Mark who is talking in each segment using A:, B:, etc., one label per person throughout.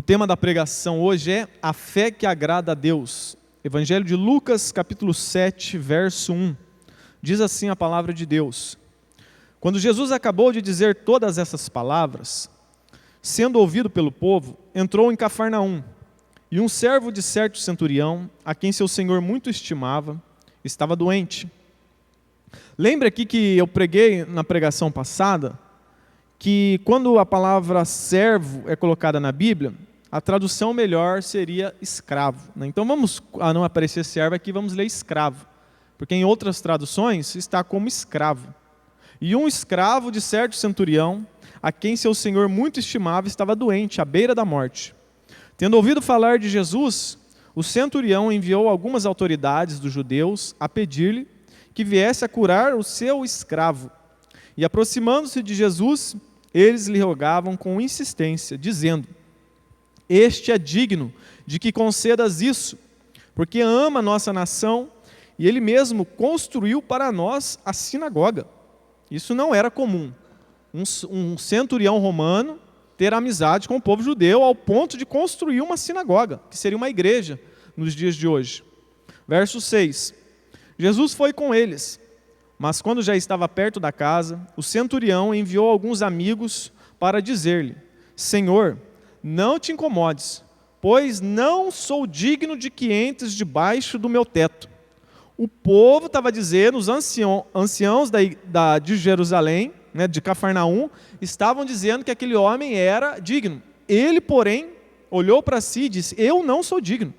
A: tema da pregação hoje é a fé que agrada a Deus. Evangelho de Lucas, capítulo 7, verso 1. Diz assim a palavra de Deus: Quando Jesus acabou de dizer todas essas palavras, sendo ouvido pelo povo, entrou em Cafarnaum, e um servo de certo centurião, a quem seu senhor muito estimava, estava doente. Lembra aqui que eu preguei na pregação passada, que quando a palavra servo é colocada na Bíblia, a tradução melhor seria escravo, né? Então vamos, a não aparecer servo aqui, vamos ler escravo, porque em outras traduções está como escravo. E um escravo de certo centurião, a quem seu senhor muito estimava, estava doente, à beira da morte. Tendo ouvido falar de Jesus, o centurião enviou algumas autoridades dos judeus a pedir-lhe que viesse a curar o seu escravo. E aproximando-se de Jesus, eles lhe rogavam com insistência, dizendo: Este é digno de que concedas isso, porque ama a nossa nação e ele mesmo construiu para nós a sinagoga. Isso não era comum. Um centurião romano ter amizade com o povo judeu ao ponto de construir uma sinagoga, que seria uma igreja nos dias de hoje. Verso 6. Jesus foi com eles, mas quando já estava perto da casa, o centurião enviou alguns amigos para dizer-lhe: Senhor, não te incomodes, pois não sou digno de que entres debaixo do meu teto. O povo estava dizendo, os anciãos de Jerusalém, né, de Cafarnaum, estavam dizendo que aquele homem era digno. Ele, porém, olhou para si e disse: Eu não sou digno.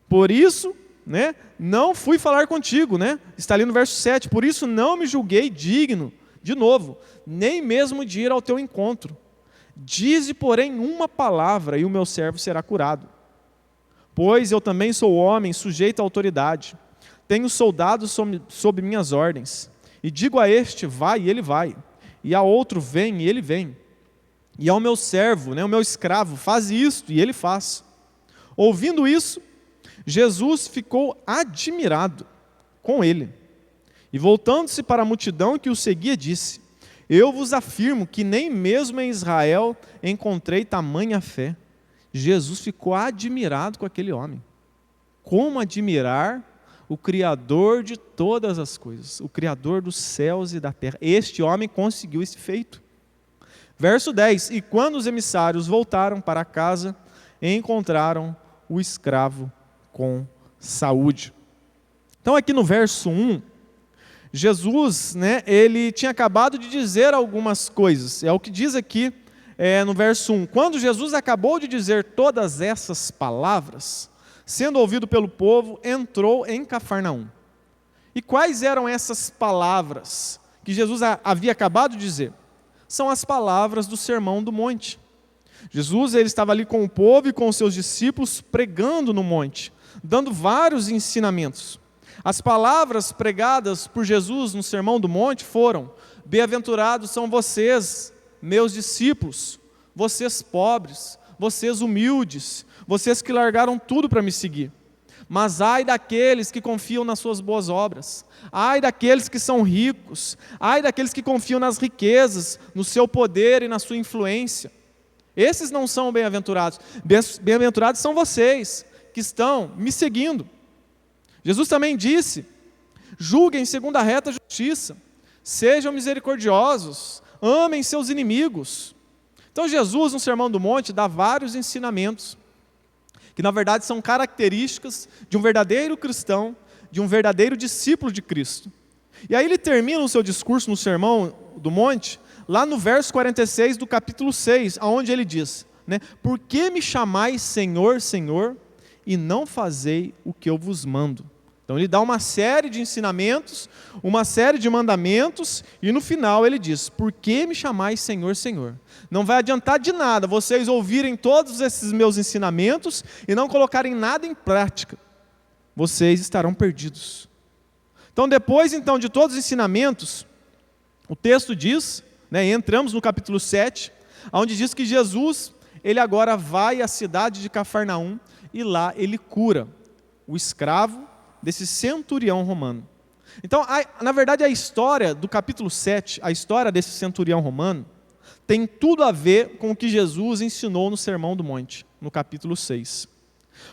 A: Por isso, né, não fui falar contigo, né? Está ali no verso 7. Por isso não me julguei digno, de novo, nem mesmo de ir ao teu encontro. Dize, porém, uma palavra e o meu servo será curado. Pois eu também sou homem sujeito à autoridade. Tenho soldados sob minhas ordens. E digo a este, vai, e ele vai. E a outro, vem, e ele vem. E ao meu servo, né, o meu escravo, faz isto, e ele faz. Ouvindo isso, Jesus ficou admirado com ele. E voltando-se para a multidão que o seguia, disse: Eu vos afirmo que nem mesmo em Israel encontrei tamanha fé. Jesus ficou admirado com aquele homem. Como admirar o Criador de todas as coisas, o Criador dos céus e da terra. Este homem conseguiu esse feito. Verso 10. E quando os emissários voltaram para casa, encontraram o escravo com saúde. Então aqui no verso 1, Jesus, né, ele tinha acabado de dizer algumas coisas. É o que diz aqui no verso 1. Quando Jesus acabou de dizer todas essas palavras, sendo ouvido pelo povo, entrou em Cafarnaum. E quais eram essas palavras que Jesus havia acabado de dizer? São as palavras do Sermão do Monte. Jesus, ele estava ali com o povo e com os seus discípulos pregando no monte, dando vários ensinamentos. As palavras pregadas por Jesus no Sermão do Monte foram: Bem-aventurados são vocês, meus discípulos, vocês pobres, vocês humildes, vocês que largaram tudo para me seguir. Mas ai daqueles que confiam nas suas boas obras, ai daqueles que são ricos, ai daqueles que confiam nas riquezas, no seu poder e na sua influência. Esses não são bem-aventurados. Bem-aventurados são vocês que estão me seguindo. Jesus também disse: julguem segundo a reta justiça, sejam misericordiosos, amem seus inimigos. Então Jesus, no Sermão do Monte, dá vários ensinamentos, que na verdade são características de um verdadeiro cristão, de um verdadeiro discípulo de Cristo. E aí ele termina o seu discurso no Sermão do Monte, lá no verso 46 do capítulo 6, onde ele diz, né, Por que me chamais Senhor, Senhor, e não fazei o que eu vos mando? Então ele dá uma série de ensinamentos, uma série de mandamentos, e no final ele diz: Por que me chamais Senhor, Senhor? Não vai adiantar de nada vocês ouvirem todos esses meus ensinamentos e não colocarem nada em prática. Vocês estarão perdidos. Então depois de todos os ensinamentos, o texto diz, né, entramos no capítulo 7, onde diz que Jesus, ele agora vai à cidade de Cafarnaum e lá ele cura o escravo desse centurião romano. Então, na verdade, a história do capítulo 7, a história desse centurião romano, tem tudo a ver com o que Jesus ensinou no Sermão do Monte. no capítulo 6.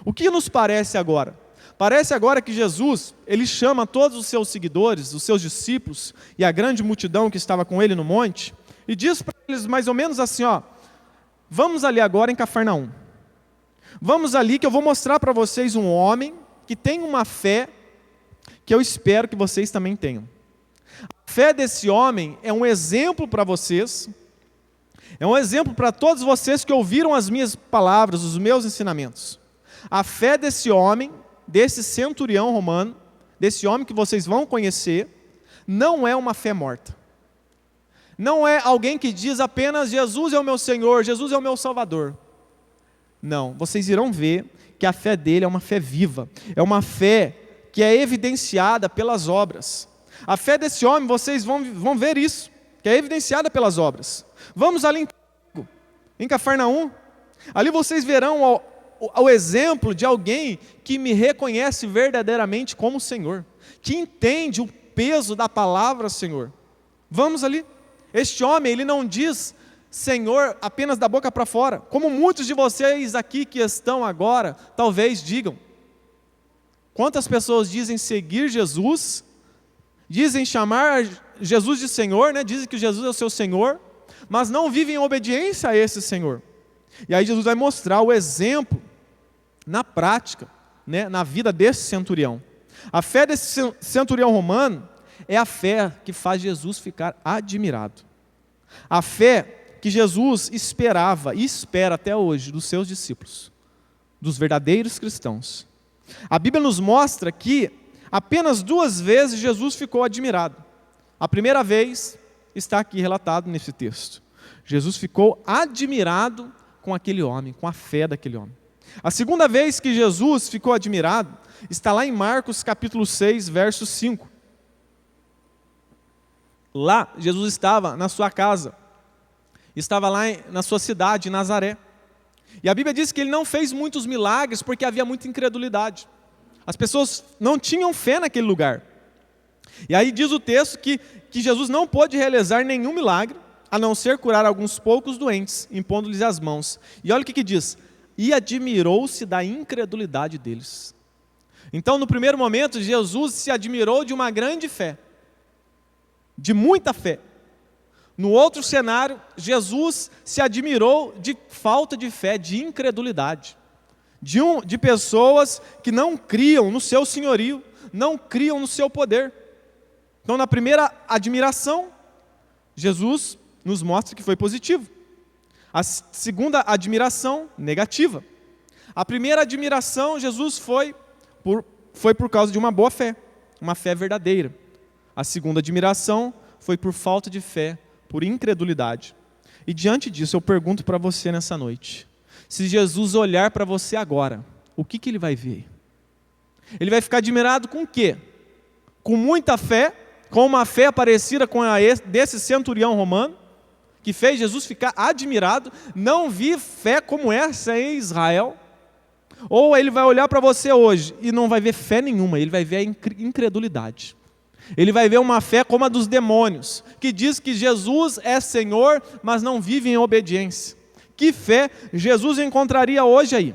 A: O que nos parece agora? Parece agora que Jesus, ele chama todos os seus seguidores, os seus discípulos e a grande multidão que estava com ele no monte e diz para eles mais ou menos assim, vamos ali agora em Cafarnaum. Vamos ali que eu vou mostrar para vocês um homem que tem uma fé que eu espero que vocês também tenham. A fé desse homem é um exemplo para vocês, é um exemplo para todos vocês que ouviram as minhas palavras, os meus ensinamentos. A fé desse homem, desse centurião romano, desse homem que vocês vão conhecer, não é uma fé morta. Não é alguém que diz apenas Jesus é o meu Senhor, Jesus é o meu Salvador. Não, vocês irão ver que a fé dele é uma fé viva, é uma fé que é evidenciada pelas obras. A fé desse homem, vocês vão ver isso, que é evidenciada pelas obras. Vamos ali em Cafarnaum, ali vocês verão o exemplo de alguém que me reconhece verdadeiramente como Senhor, que entende o peso da palavra Senhor. Vamos ali. Este homem, ele não diz Senhor apenas da boca para fora, como muitos de vocês aqui que estão agora, talvez digam. Quantas pessoas dizem seguir Jesus, dizem chamar Jesus de Senhor, dizem que Jesus é o seu Senhor, mas não vivem em obediência a esse Senhor. E aí Jesus vai mostrar o exemplo na prática, na vida desse centurião. A fé desse centurião romano é a fé que faz Jesus ficar admirado. A fé que Jesus esperava e espera até hoje dos seus discípulos, dos verdadeiros cristãos. A Bíblia nos mostra que apenas 2 vezes Jesus ficou admirado. A primeira vez está aqui relatado nesse texto. Jesus ficou admirado com aquele homem, com a fé daquele homem. A segunda vez que Jesus ficou admirado está lá em Marcos capítulo 6, verso 5. Lá, Jesus estava na sua casa, estava lá na sua cidade, em Nazaré. E a Bíblia diz que ele não fez muitos milagres porque havia muita incredulidade. As pessoas não tinham fé naquele lugar. E aí diz o texto que Jesus não pôde realizar nenhum milagre, a não ser curar alguns poucos doentes, impondo-lhes as mãos. E olha o que diz: e admirou-se da incredulidade deles. Então, no primeiro momento, Jesus se admirou de uma grande fé, de muita fé. No outro cenário, Jesus se admirou de falta de fé, de incredulidade, de pessoas que não criam no seu senhorio, não criam no seu poder. Então, na primeira admiração, Jesus nos mostra que foi positivo. A segunda admiração, negativa. A primeira admiração, Jesus foi por causa de uma boa fé, uma fé verdadeira. A segunda admiração foi por falta de fé, por incredulidade. E diante disso, eu pergunto para você nessa noite: se Jesus olhar para você agora, o que ele vai ver? Ele vai ficar admirado com o quê? Com muita fé, com uma fé parecida com a desse centurião romano, que fez Jesus ficar admirado. Não vi fé como essa em Israel. Ou ele vai olhar para você hoje e não vai ver fé nenhuma, ele vai ver a incredulidade. Ele vai ver uma fé como a dos demônios, que diz que Jesus é Senhor, mas não vive em obediência. Que fé Jesus encontraria hoje aí?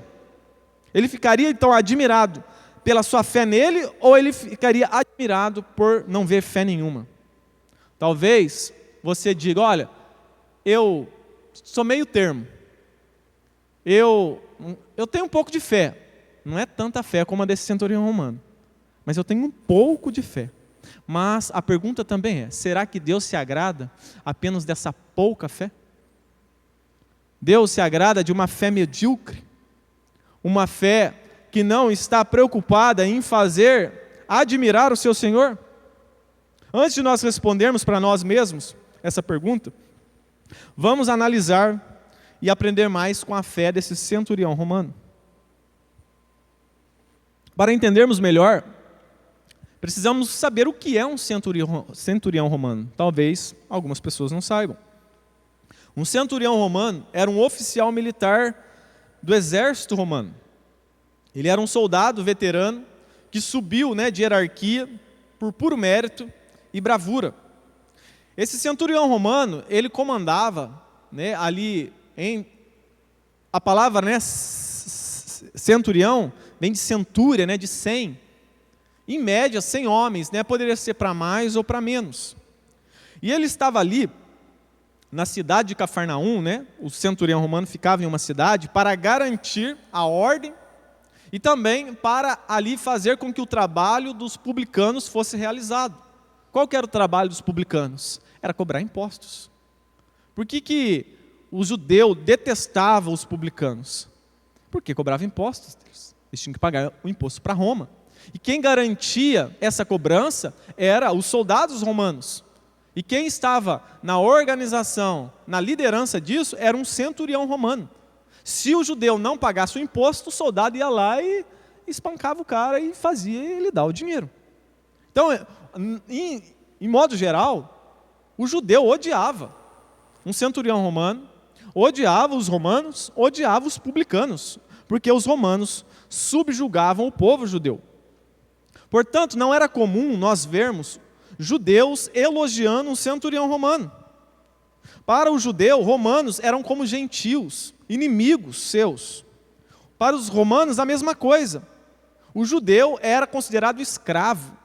A: Ele ficaria então admirado pela sua fé nele, ou ele ficaria admirado por não ver fé nenhuma? Talvez você diga: olha, eu sou meio termo, eu tenho um pouco de fé, não é tanta fé como a desse centurião romano, mas eu tenho um pouco de fé. Mas a pergunta também é: será que Deus se agrada apenas dessa pouca fé? Deus se agrada de uma fé medíocre? Uma fé que não está preocupada em fazer admirar o seu Senhor? Antes de nós respondermos para nós mesmos essa pergunta, vamos analisar e aprender mais com a fé desse centurião romano. Para entendermos melhor, precisamos saber o que é um centurião romano. Talvez algumas pessoas não saibam. Um centurião romano era um oficial militar do exército romano. Ele era um soldado veterano que subiu de hierarquia por puro mérito e bravura. Esse centurião romano, ele comandava ali A palavra, né, centurião, vem de centúria, né, de 100. Em média, 100 homens, né, poderia ser para mais ou para menos. E ele estava ali, na cidade de Cafarnaum, né, o centurião romano ficava em uma cidade para garantir a ordem e também para ali fazer com que o trabalho dos publicanos fosse realizado. Qual que era o trabalho dos publicanos? Era cobrar impostos. Por que o judeu detestava os publicanos? Porque cobrava impostos. Eles tinham que pagar o imposto para Roma. E quem garantia essa cobrança era os soldados romanos. E quem estava na organização, na liderança disso, era um centurião romano. Se o judeu não pagasse o imposto, o soldado ia lá e espancava o cara e fazia ele dar o dinheiro. Então, em modo geral, o judeu odiava um centurião romano, odiava os romanos, odiava os publicanos, porque os romanos subjugavam o povo judeu. Portanto, não era comum nós vermos judeus elogiando um centurião romano. Para o judeu, romanos eram como gentios, inimigos seus. Para os romanos, a mesma coisa. O judeu era considerado escravo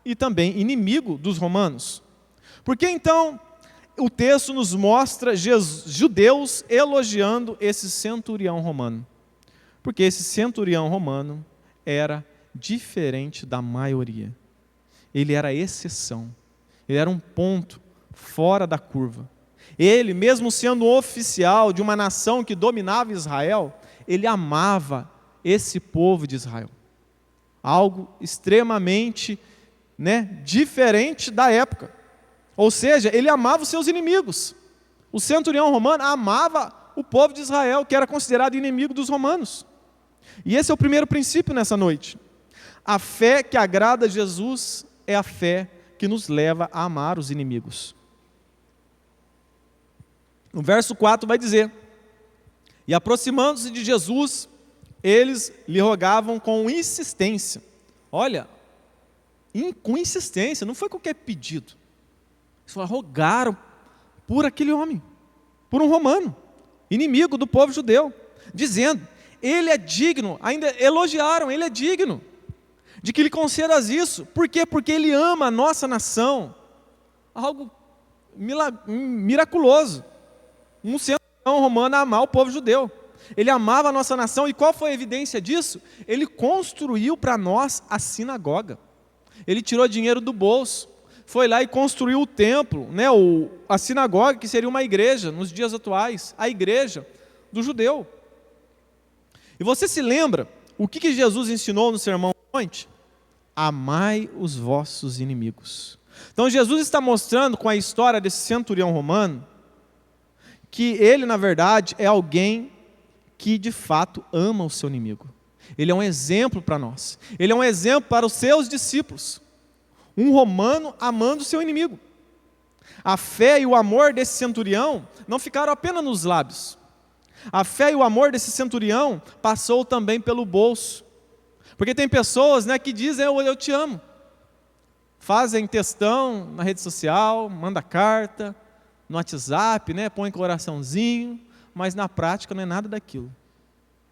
A: e também inimigo dos romanos. Por que então o texto nos mostra judeus elogiando esse centurião romano? Porque esse centurião romano era diferente da maioria. Ele era exceção. Ele era um ponto fora da curva. Ele, mesmo sendo oficial de uma nação que dominava Israel, ele amava esse povo de Israel. Algo extremamente, diferente da época. Ou seja, ele amava os seus inimigos. O centurião romano amava o povo de Israel, que era considerado inimigo dos romanos. E esse é o primeiro princípio nessa noite. A fé que agrada a Jesus é a fé que nos leva a amar os inimigos. No verso 4 vai dizer: e aproximando-se de Jesus, eles lhe rogavam com insistência. Olha, com insistência, não foi qualquer pedido. Eles rogaram por aquele homem, por um romano, inimigo do povo judeu, dizendo: ele é digno, ainda elogiaram, ele é digno de que lhe concedas isso. Por quê? Porque ele ama a nossa nação. Algo miraculoso. Um centurião romano a amar o povo judeu. Ele amava a nossa nação, e qual foi a evidência disso? Ele construiu para nós a sinagoga. Ele tirou dinheiro do bolso, foi lá e construiu o templo, a sinagoga, que seria uma igreja nos dias atuais, a igreja do judeu. E você se lembra o que Jesus ensinou no Sermão do Monte? Amai os vossos inimigos. Então Jesus está mostrando com a história desse centurião romano que ele, na verdade, é alguém que de fato ama o seu inimigo. Ele é um exemplo para nós. Ele é um exemplo para os seus discípulos. Um romano amando o seu inimigo. A fé e o amor desse centurião não ficaram apenas nos lábios. A fé e o amor desse centurião passou também pelo bolso. Porque tem pessoas, que dizem: eu te amo. Fazem textão na rede social, manda carta, no WhatsApp, põe coraçãozinho, mas na prática não é nada daquilo.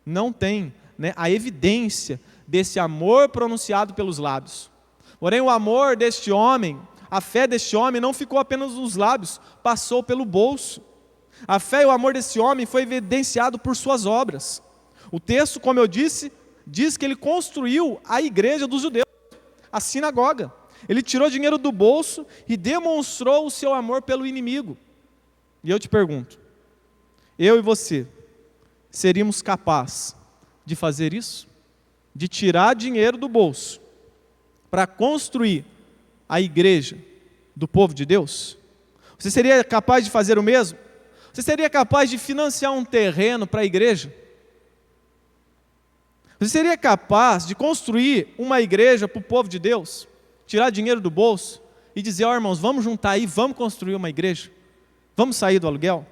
A: Não tem a evidência desse amor pronunciado pelos lábios. Porém, o amor deste homem, a fé deste homem não ficou apenas nos lábios, passou pelo bolso. A fé e o amor desse homem foi evidenciado por suas obras. O texto, como eu disse, diz que ele construiu a igreja dos judeus, a sinagoga. Ele tirou dinheiro do bolso e demonstrou o seu amor pelo inimigo. E eu te pergunto, eu e você, seríamos capazes de fazer isso? De tirar dinheiro do bolso para construir a igreja do povo de Deus? Você seria capaz de fazer o mesmo? Você seria capaz de financiar um terreno para a igreja? Você seria capaz de construir uma igreja para o povo de Deus? Tirar dinheiro do bolso e dizer: irmãos, vamos juntar aí, vamos construir uma igreja? Vamos sair do aluguel?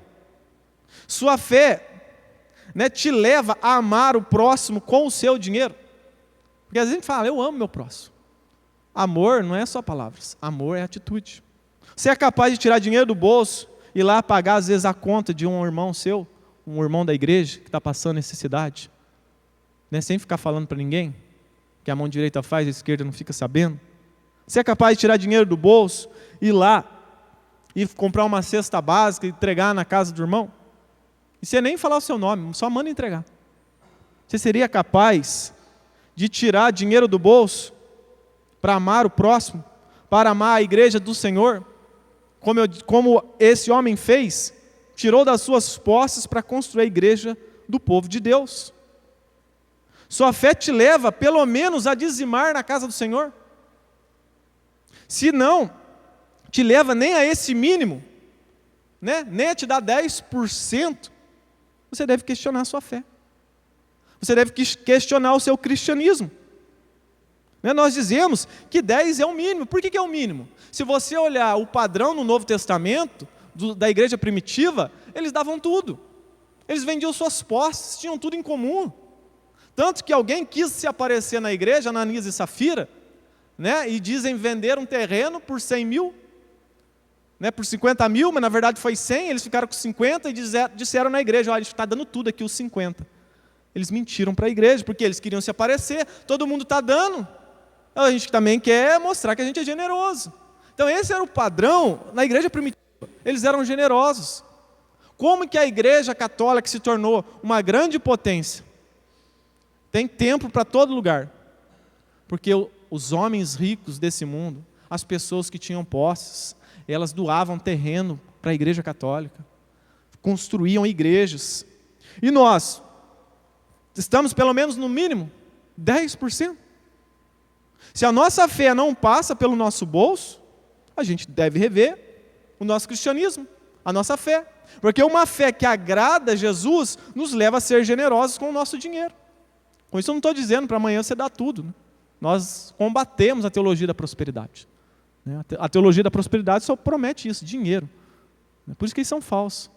A: Sua fé te leva a amar o próximo com o seu dinheiro. Porque às vezes a gente fala: eu amo meu próximo. Amor não é só palavras, amor é atitude. Você é capaz de tirar dinheiro do bolso e ir lá pagar às vezes a conta de um irmão seu, um irmão da igreja que está passando necessidade, né? Sem ficar falando para ninguém, que a mão direita faz, a esquerda não fica sabendo? Você é capaz de tirar dinheiro do bolso, ir lá e comprar uma cesta básica e entregar na casa do irmão? E você nem falar o seu nome, só manda entregar. Você seria capaz de tirar dinheiro do bolso para amar o próximo, para amar a igreja do Senhor, como esse homem fez, tirou das suas posses para construir a igreja do povo de Deus? Sua fé te leva, pelo menos, a dizimar na casa do Senhor? Se não te leva nem a esse mínimo, né? Nem a te dar 10%, você deve questionar a sua fé. Você deve questionar o seu cristianismo. Nós dizemos que 10 é o mínimo. Por que é o mínimo? Se você olhar o padrão no Novo Testamento, da igreja primitiva, eles davam tudo. Eles vendiam suas posses, tinham tudo em comum. Tanto que alguém quis se aparecer na igreja, Ananias e Safira, né? E dizem vender um terreno por 100 mil, né? Por 50 mil, mas na verdade foi 100, eles ficaram com 50 e disseram na igreja: olha, a gente está dando tudo aqui, os 50. Eles mentiram para a igreja, porque eles queriam se aparecer, todo mundo está dando, a gente também quer mostrar que a gente é generoso. Então esse era o padrão na igreja primitiva, eles eram generosos. Como que a igreja católica se tornou uma grande potência? Tem templo para todo lugar, porque os homens ricos desse mundo, as pessoas que tinham posses, elas doavam terreno para a igreja católica, construíam igrejas, e nós estamos pelo menos no mínimo 10%. Se a nossa fé não passa pelo nosso bolso, a gente deve rever o nosso cristianismo, a nossa fé. Porque uma fé que agrada a Jesus nos leva a ser generosos com o nosso dinheiro. Com isso eu não estou dizendo para amanhã você dar tudo, né? Nós combatemos a teologia da prosperidade, né? A teologia da prosperidade só promete isso, dinheiro. Por isso que eles são falsos.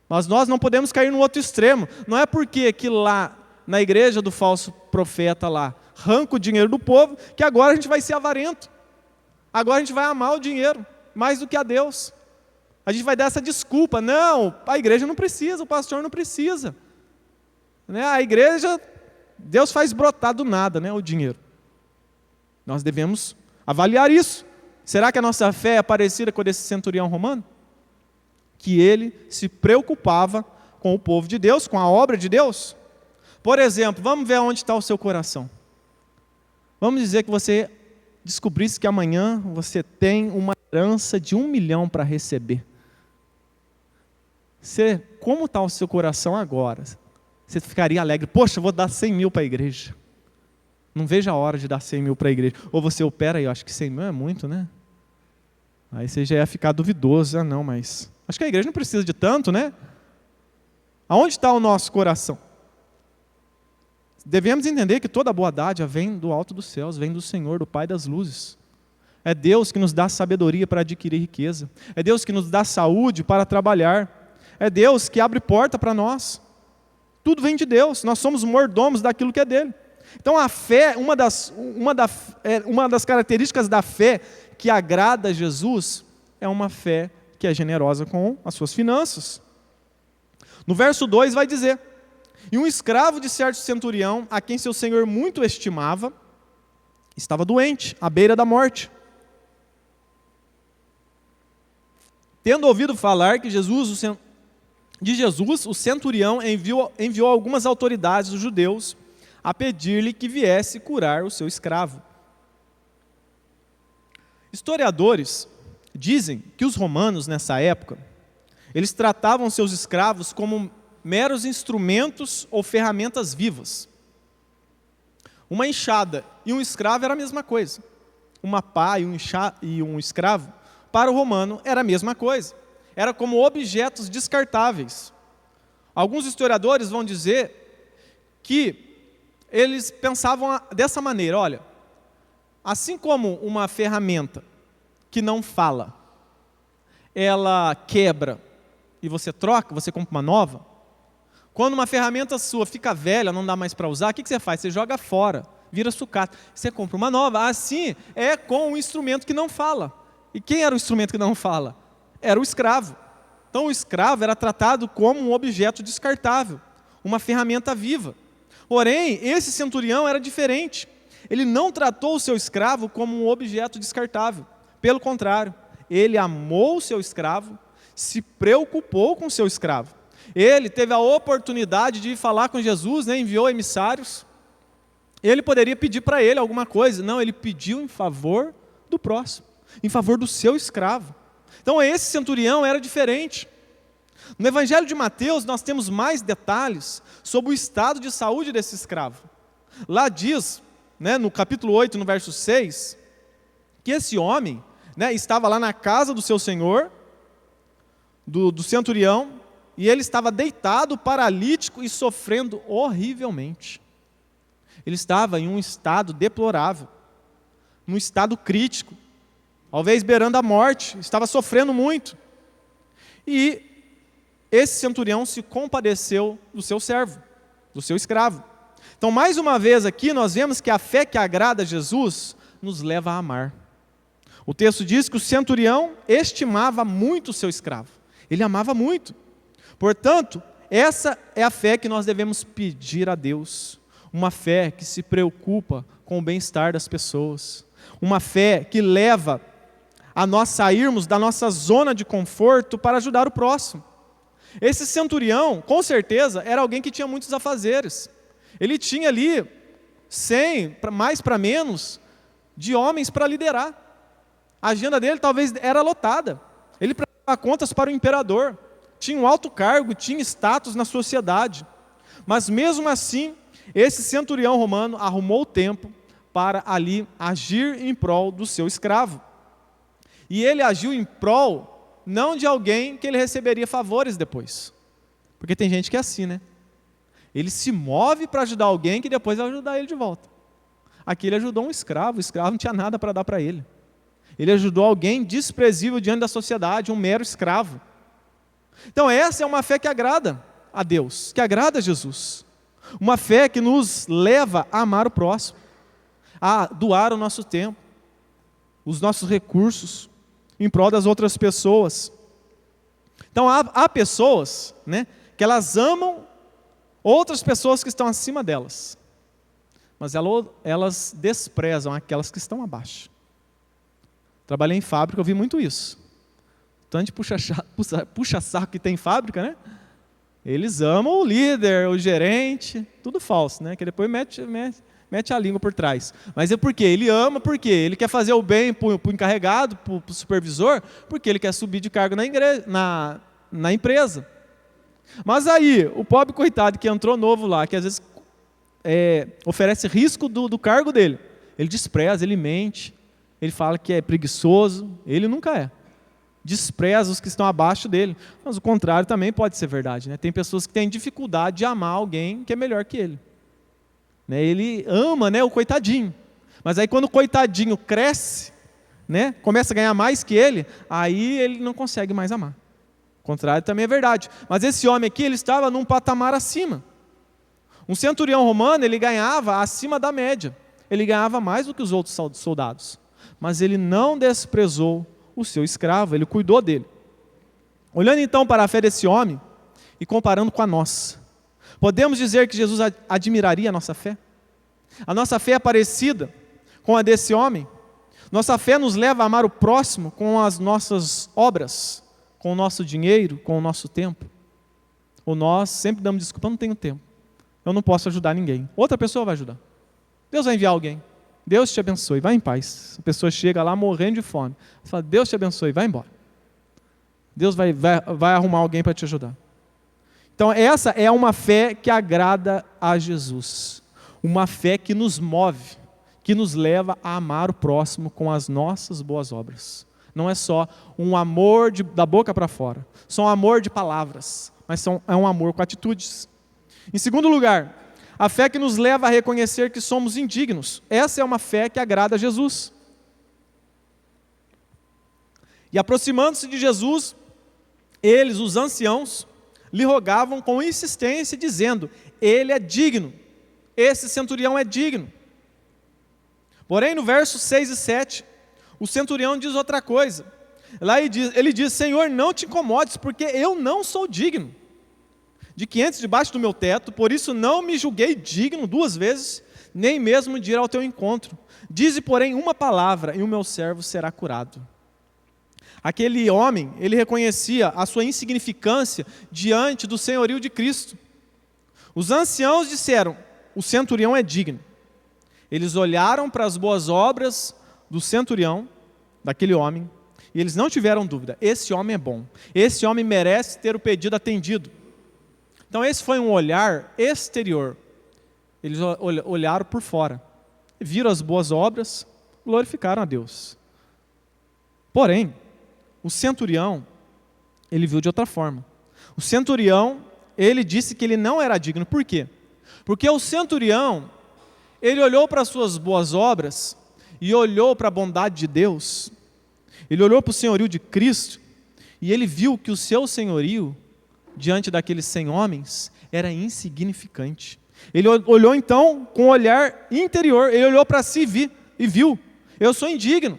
A: Mas nós não podemos cair no outro extremo. Não é porque que lá na igreja do falso profeta lá arranca o dinheiro do povo, que agora a gente vai ser avarento. Agora a gente vai amar o dinheiro mais do que a Deus. A gente vai dar essa desculpa: não, a igreja não precisa, o pastor não precisa, né? A igreja, Deus faz brotar do nada, né, o dinheiro. Nós devemos avaliar isso. Será que a nossa fé é parecida com a desse centurião romano? Que ele se preocupava com o povo de Deus, com a obra de Deus? Por exemplo, vamos ver onde está o seu coração. Vamos dizer que você descobrisse que amanhã você tem uma herança de 1 milhão para receber. Como está o seu coração agora? Você ficaria alegre: poxa, vou dar 100 mil para a igreja. Não vejo a hora de dar 100 mil para a igreja. Ou você opera aí, eu acho que 100 mil é muito, né? Aí você já ia ficar duvidoso: ah, não, mas acho que a igreja não precisa de tanto, né? Aonde está o nosso coração? Devemos entender que toda boa dádiva vem do alto dos céus, vem do Senhor, do Pai das luzes. É Deus que nos dá sabedoria para adquirir riqueza. É Deus que nos dá saúde para trabalhar. É Deus que abre porta para nós. Tudo vem de Deus. Nós somos mordomos daquilo que é dele. Então a fé, uma das características da fé que agrada a Jesus é uma fé que é generosa com as suas finanças. No verso 2 vai dizer: e um escravo de certo centurião, a quem seu senhor muito estimava, estava doente, à beira da morte. Tendo ouvido falar de Jesus, o centurião enviou algumas autoridades dos judeus a pedir-lhe que viesse curar o seu escravo. Historiadores dizem que os romanos, nessa época, eles tratavam seus escravos como meros instrumentos ou ferramentas vivas. Uma enxada e um escravo era a mesma coisa. Uma pá e um escravo, para o romano, era a mesma coisa. Era como objetos descartáveis. Alguns historiadores vão dizer que eles pensavam dessa maneira: olha, assim como uma ferramenta que não fala, ela quebra e você troca, você compra uma nova. Quando uma ferramenta sua fica velha, não dá mais para usar, o que você faz? Você joga fora, vira sucata, você compra uma nova. Assim é com um instrumento que não fala. E quem era o instrumento que não fala? Era o escravo. Então o escravo era tratado como um objeto descartável, uma ferramenta viva. Porém, esse centurião era diferente. Ele não tratou o seu escravo como um objeto descartável. Pelo contrário, ele amou o seu escravo, se preocupou com o seu escravo. Ele teve a oportunidade de falar com Jesus, né, enviou emissários. Ele poderia pedir para ele alguma coisa. Não, ele pediu em favor do próximo, em favor do seu escravo. Então esse centurião era diferente. No Evangelho de Mateus nós temos mais detalhes sobre o estado de saúde desse escravo. Lá diz, né, no capítulo 8, no verso 6, que esse homem, né, estava lá na casa do seu senhor, do centurião, e ele estava deitado, paralítico e sofrendo horrivelmente. Ele estava em um estado deplorável, num estado crítico, talvez beirando a morte, estava sofrendo muito. E esse centurião se compadeceu do seu servo, do seu escravo. Então, mais uma vez aqui, nós vemos que a fé que agrada a Jesus nos leva a amar. O texto diz que o centurião estimava muito o seu escravo. Ele amava muito. Portanto, essa é a fé que nós devemos pedir a Deus. Uma fé que se preocupa com o bem-estar das pessoas. Uma fé que leva a nós sairmos da nossa zona de conforto para ajudar o próximo. Esse centurião, com certeza, era alguém que tinha muitos afazeres. Ele tinha ali 100, mais para menos, de homens para liderar. A agenda dele talvez era lotada. Ele prestava contas para o imperador. Tinha um alto cargo, tinha status na sociedade. Mas mesmo assim, esse centurião romano arrumou tempo para ali agir em prol do seu escravo. E ele agiu em prol não de alguém que ele receberia favores depois. Porque tem gente que é assim, né? Ele se move para ajudar alguém que depois vai ajudar ele de volta. Aqui ele ajudou um escravo, o escravo não tinha nada para dar para ele. Ele ajudou alguém desprezível diante da sociedade, um mero escravo. Então essa é uma fé que agrada a Deus, que agrada a Jesus. Uma fé que nos leva a amar o próximo, a doar o nosso tempo, os nossos recursos, em prol das outras pessoas. Então há pessoas, né, que elas amam outras pessoas que estão acima delas, mas elas desprezam aquelas que estão abaixo. Trabalhei em fábrica, eu vi muito isso. Tanto de puxa-saco que tem em fábrica, né? Eles amam o líder, o gerente, tudo falso, né? Que depois mete a língua por trás. Mas é por quê? Ele ama porque ele quer fazer o bem para o encarregado, para o supervisor, porque ele quer subir de cargo na empresa. Mas aí, o pobre coitado que entrou novo lá, que às vezes oferece risco do cargo dele, ele despreza, ele mente, ele fala que é preguiçoso, ele nunca é. Despreza os que estão abaixo dele. Mas o contrário também pode ser verdade, né? Tem pessoas que têm dificuldade de amar alguém que é melhor que ele. Né? Ele ama, né, o coitadinho. Mas aí quando o coitadinho cresce, né, começa a ganhar mais que ele, aí ele não consegue mais amar. O contrário também é verdade. Mas esse homem aqui, ele estava num patamar acima. Um centurião romano, ele ganhava acima da média. Ele ganhava mais do que os outros soldados. Mas ele não desprezou o seu escravo, ele cuidou dele. Olhando então para a fé desse homem e comparando com a nossa, podemos dizer que Jesus admiraria a nossa fé? A nossa fé é parecida com a desse homem? Nossa fé nos leva a amar o próximo com as nossas obras, com o nosso dinheiro, com o nosso tempo? Ou nós sempre damos desculpa, eu não tenho tempo, eu não posso ajudar ninguém, outra pessoa vai ajudar, Deus vai enviar alguém, Deus te abençoe, vai em paz. A pessoa chega lá morrendo de fome, você fala, Deus te abençoe, vai embora. Deus vai arrumar alguém para te ajudar. Então essa é uma fé que agrada a Jesus, uma fé que nos move, que nos leva a amar o próximo com as nossas boas obras. Não é só um amor da boca para fora, só um amor de palavras, mas é um amor com atitudes. Em segundo lugar, a fé que nos leva a reconhecer que somos indignos. Essa é uma fé que agrada a Jesus. E aproximando-se de Jesus, eles, os anciãos, lhe rogavam com insistência, dizendo, ele é digno, esse centurião é digno. Porém, no versos 6 e 7, o centurião diz outra coisa. Lá ele diz: Senhor, não te incomodes, porque eu não sou digno de que entres debaixo do meu teto, por isso não me julguei digno 2 vezes, nem mesmo de ir ao teu encontro. Dize, porém, uma palavra, e o meu servo será curado. Aquele homem, ele reconhecia a sua insignificância diante do senhorio de Cristo. Os anciãos disseram: o centurião é digno. Eles olharam para as boas obras do centurião, daquele homem, e eles não tiveram dúvida: esse homem é bom, esse homem merece ter o pedido atendido. Então esse foi um olhar exterior. Eles olharam por fora, viram as boas obras, glorificaram a Deus. Porém, o centurião, ele viu de outra forma. O centurião, ele disse que ele não era digno. Por quê? Porque o centurião, ele olhou para as suas boas obras e olhou para a bondade de Deus. Ele olhou para o senhorio de Cristo e ele viu que o seu senhorio, diante daqueles 100 homens, era insignificante. Ele olhou então com um olhar interior, ele olhou para si e viu: eu sou indigno.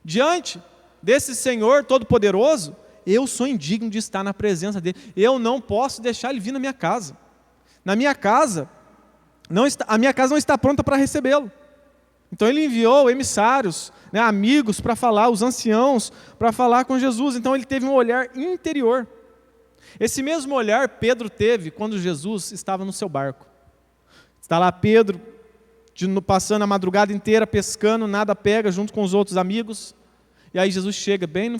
A: Diante desse Senhor Todo-Poderoso, eu sou indigno de estar na presença dele. Eu não posso deixar ele vir na minha casa. Na minha casa, a minha casa não está pronta para recebê-lo. Então ele enviou emissários, amigos para falar, os anciãos para falar com Jesus. Então ele teve um olhar interior. Esse mesmo olhar Pedro teve quando Jesus estava no seu barco. Está lá Pedro, passando a madrugada inteira, pescando, nada pega, junto com os outros amigos. E aí Jesus chega bem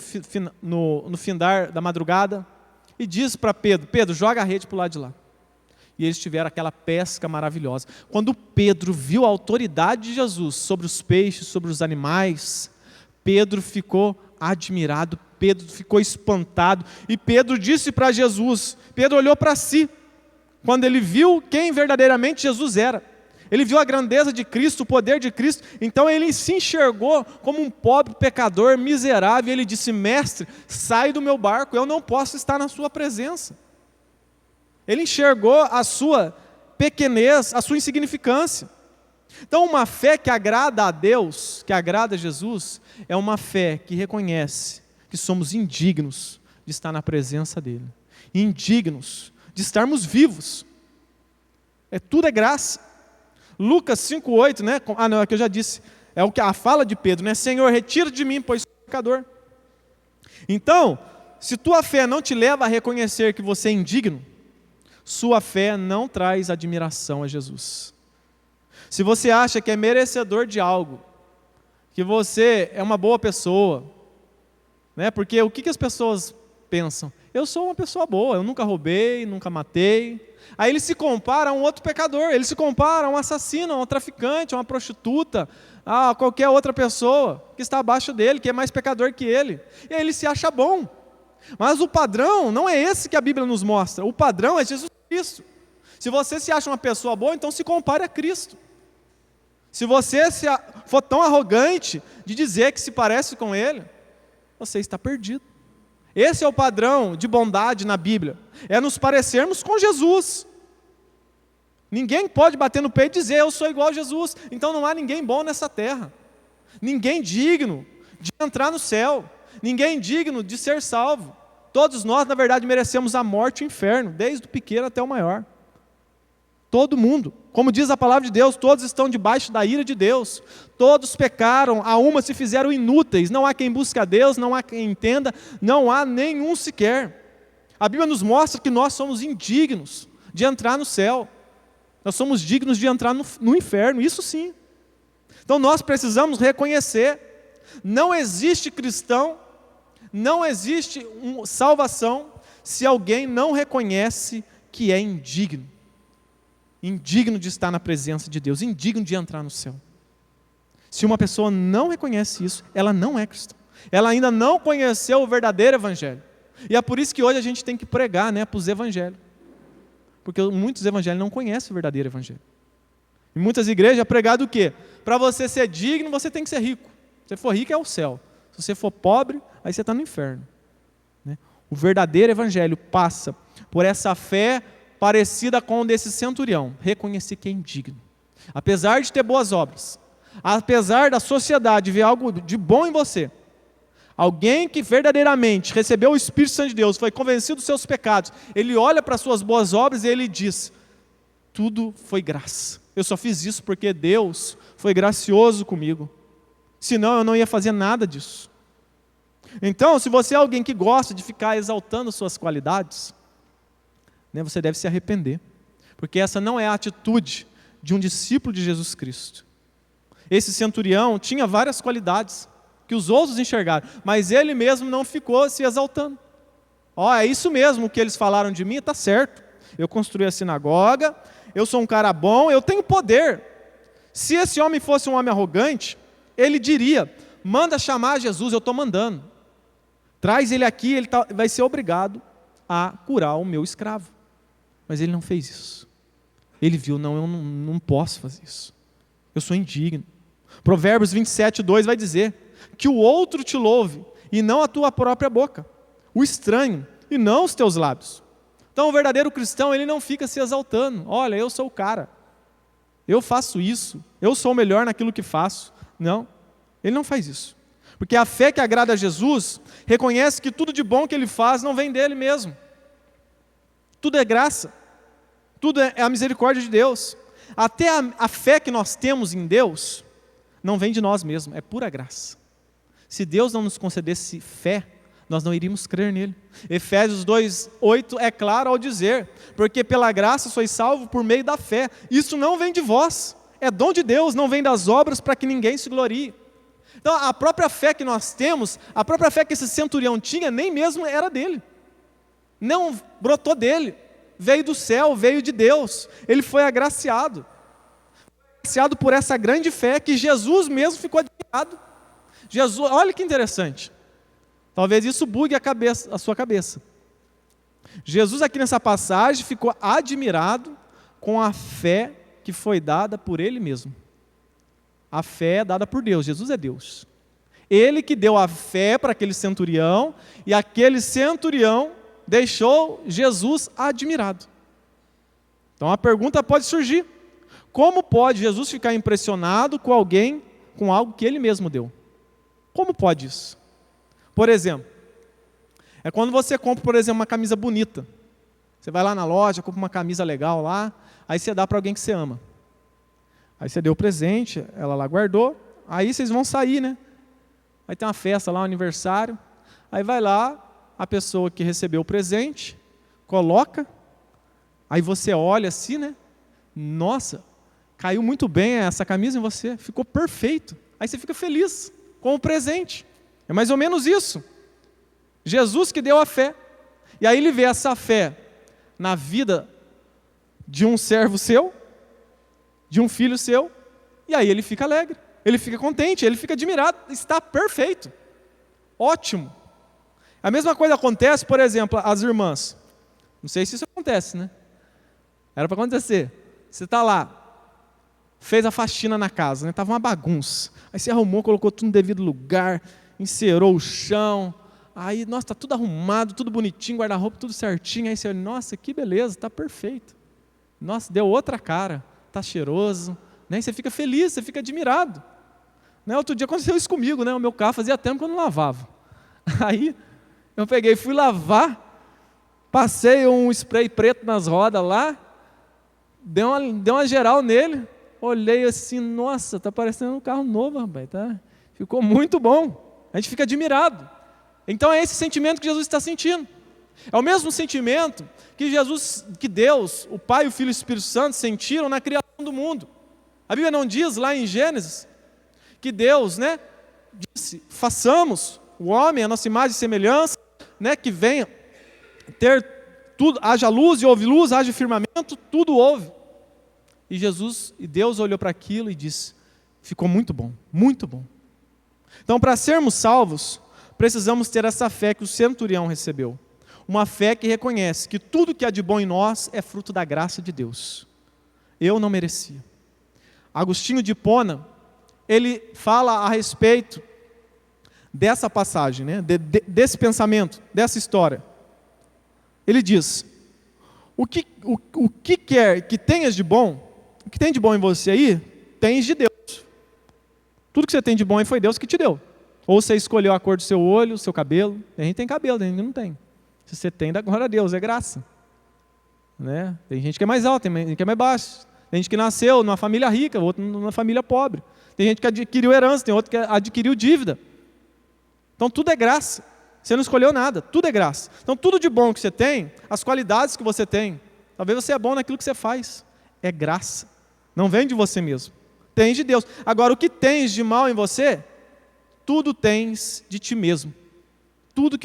A: no findar da madrugada e diz para Pedro: Pedro, joga a rede para o lado de lá. E eles tiveram aquela pesca maravilhosa. Quando Pedro viu a autoridade de Jesus sobre os peixes, sobre os animais, Pedro ficou admirado, Pedro ficou espantado. E Pedro disse para Jesus, Pedro olhou para si, quando ele viu quem verdadeiramente Jesus era. Ele viu a grandeza de Cristo, o poder de Cristo, então ele se enxergou como um pobre pecador miserável. Ele disse: mestre, sai do meu barco, eu não posso estar na sua presença. Ele enxergou a sua pequenez, a sua insignificância. Então uma fé que agrada a Deus, que agrada a Jesus, é uma fé que reconhece que somos indignos de estar na presença dEle, indignos de estarmos vivos. Tudo é graça. Lucas 5,8, né? Não, é que eu já disse, é a fala de Pedro, né? Senhor, retira de mim, pois sou pecador. Então, se tua fé não te leva a reconhecer que você é indigno, sua fé não traz admiração a Jesus. Se você acha que é merecedor de algo, que você é uma boa pessoa, né? Porque o que as pessoas pensam? Eu sou uma pessoa boa, eu nunca roubei, nunca matei. Aí ele se compara a um outro pecador, ele se compara a um assassino, a um traficante, a uma prostituta, a qualquer outra pessoa que está abaixo dele, que é mais pecador que ele. E aí ele se acha bom. Mas o padrão não é esse que a Bíblia nos mostra. O padrão é Jesus Cristo. Se você se acha uma pessoa boa, então se compare a Cristo. Se você for tão arrogante de dizer que se parece com Ele, você está perdido. Esse é o padrão de bondade na Bíblia. É nos parecermos com Jesus. Ninguém pode bater no peito e dizer: eu sou igual a Jesus. Então não há ninguém bom nessa terra. Ninguém digno de entrar no céu. Ninguém digno de ser salvo. Todos nós, na verdade, merecemos a morte e o inferno, desde o pequeno até o maior. Todo mundo. Como diz a palavra de Deus, todos estão debaixo da ira de Deus. Todos pecaram, a uma se fizeram inúteis. Não há quem busque a Deus, não há quem entenda, não há nenhum sequer. A Bíblia nos mostra que nós somos indignos de entrar no céu. Nós somos dignos de entrar no inferno, isso sim. Então nós precisamos reconhecer, não existe cristão, não existe salvação se alguém não reconhece que é indigno. Indigno de estar na presença de Deus, indigno de entrar no céu. Se uma pessoa não reconhece isso, ela não é cristã. Ela ainda não conheceu o verdadeiro evangelho. E é por isso que hoje a gente tem que pregar, para os evangelhos. Porque muitos evangelhos não conhecem o verdadeiro evangelho. Em muitas igrejas é pregado o quê? Para você ser digno, você tem que ser rico. Se você for rico, é o céu. Se você for pobre, aí você está no inferno. O verdadeiro evangelho passa por essa fé parecida com o desse centurião, reconhecer que é indigno. Apesar de ter boas obras, apesar da sociedade ver algo de bom em você, Alguém que verdadeiramente recebeu o Espírito Santo de Deus, foi convencido dos seus pecados, ele olha para as suas boas obras e ele diz: tudo foi graça. Eu só fiz isso porque Deus foi gracioso comigo. Senão eu não ia fazer nada disso. Então, se você é alguém que gosta de ficar exaltando suas qualidades, né, você deve se arrepender. Porque essa não é a atitude de um discípulo de Jesus Cristo. Esse centurião tinha várias qualidades que os outros enxergaram, mas ele mesmo não ficou se exaltando. É isso mesmo que eles falaram de mim, está certo. Eu construí a sinagoga, eu sou um cara bom, eu tenho poder. Se esse homem fosse um homem arrogante, ele diria: manda chamar Jesus, eu estou mandando. Traz ele aqui, ele vai ser obrigado a curar o meu escravo. Mas ele não fez isso. Ele viu: não, eu não posso fazer isso. Eu sou indigno. Provérbios 27:2 vai dizer: que o outro te louve, e não a tua própria boca. O estranho, e não os teus lábios. Então o verdadeiro cristão, ele não fica se exaltando. Olha, eu sou o cara. Eu faço isso. Eu sou o melhor naquilo que faço. Não, ele não faz isso. Porque a fé que agrada a Jesus reconhece que tudo de bom que ele faz não vem dele mesmo. Tudo é graça. Tudo é a misericórdia de Deus. Até a fé que nós temos em Deus não vem de nós mesmos, é pura graça. Se Deus não nos concedesse fé, nós não iríamos crer nele. Efésios 2:8 é claro ao dizer: porque pela graça sois salvos por meio da fé. Isso não vem de vós, é dom de Deus, não vem das obras para que ninguém se glorie. Então a própria fé que nós temos, a própria fé que esse centurião tinha, nem mesmo era dele. Não brotou dele, veio do céu, veio de Deus. Ele foi agraciado. Agraciado por essa grande fé que Jesus mesmo ficou admirado. Jesus, olha que interessante. Talvez isso bugue a sua cabeça. Jesus aqui nessa passagem ficou admirado com a fé que foi dada por Ele mesmo. A fé é dada por Deus, Jesus é Deus. Ele que deu a fé para aquele centurião, e aquele centurião deixou Jesus admirado. Então a pergunta pode surgir: como pode Jesus ficar impressionado com alguém, com algo que Ele mesmo deu? Como pode isso? Por exemplo, é quando você compra, por exemplo, uma camisa bonita. Você vai lá na loja, compra uma camisa legal lá, aí você dá para alguém que você ama. Aí você deu o presente, ela lá guardou, aí vocês vão sair, né? Aí tem uma festa lá, um aniversário, aí vai lá a pessoa que recebeu o presente, coloca, aí você olha assim, né? Nossa, caiu muito bem essa camisa em você, ficou perfeito. Aí você fica feliz com o presente. É mais ou menos isso. Jesus que deu a fé. E aí ele vê essa fé na vida de um servo seu, de um filho seu, e aí ele fica alegre, ele fica contente, ele fica admirado, está perfeito, ótimo. A mesma coisa acontece, por exemplo, as irmãs. Não sei se isso acontece, né? Era para acontecer. Você está lá, fez a faxina na casa, né? Estava uma bagunça. Aí você arrumou, colocou tudo no devido lugar, encerou o chão. Aí, nossa, está tudo arrumado, tudo bonitinho, guarda-roupa, tudo certinho. Aí você olha: nossa, que beleza, está perfeito. Nossa, deu outra cara, está cheiroso. Né? E você fica feliz, você fica admirado. Né? Outro dia aconteceu isso comigo, né? O meu carro fazia tempo que eu não lavava. Aí eu peguei, fui lavar, passei um spray preto nas rodas lá, dei uma geral nele, olhei assim: nossa, está parecendo um carro novo, rapaz, tá? Ficou muito bom. A gente fica admirado. Então é esse sentimento que Jesus está sentindo. É o mesmo sentimento que Deus, o Pai, o Filho e o Espírito Santo sentiram na criação do mundo. A Bíblia não diz lá em Gênesis que Deus, né, disse: façamos o homem a nossa imagem e semelhança, né, que venha ter tudo, haja luz e houve luz, haja firmamento, tudo houve. E Deus olhou para aquilo e disse: ficou muito bom, muito bom. Então, para sermos salvos, precisamos ter essa fé que o centurião recebeu. Uma fé que reconhece que tudo que há de bom em nós é fruto da graça de Deus. Eu não merecia. Agostinho de Hipona, ele fala a respeito dessa passagem, né? Desse pensamento, dessa história. Ele diz: o que quer que tenhas de bom, o que tem de bom em você aí, tens de Deus. Tudo que você tem de bom aí foi Deus que te deu. Ou você escolheu a cor do seu olho, o seu cabelo. A gente tem cabelo, tem gente que não tem. Se você tem, dá glória a Deus, é graça. Né? Tem gente que é mais alta, tem gente que é mais baixa. Tem gente que nasceu numa família rica, outro numa família pobre. Tem gente que adquiriu herança, tem outro que adquiriu dívida. Então tudo é graça. Você não escolheu nada, tudo é graça. Então tudo de bom que você tem, as qualidades que você tem, talvez você é bom naquilo que você faz, é graça. Não vem de você mesmo, tem de Deus. Agora o que tens de mal em você, tudo tens de ti mesmo. Tudo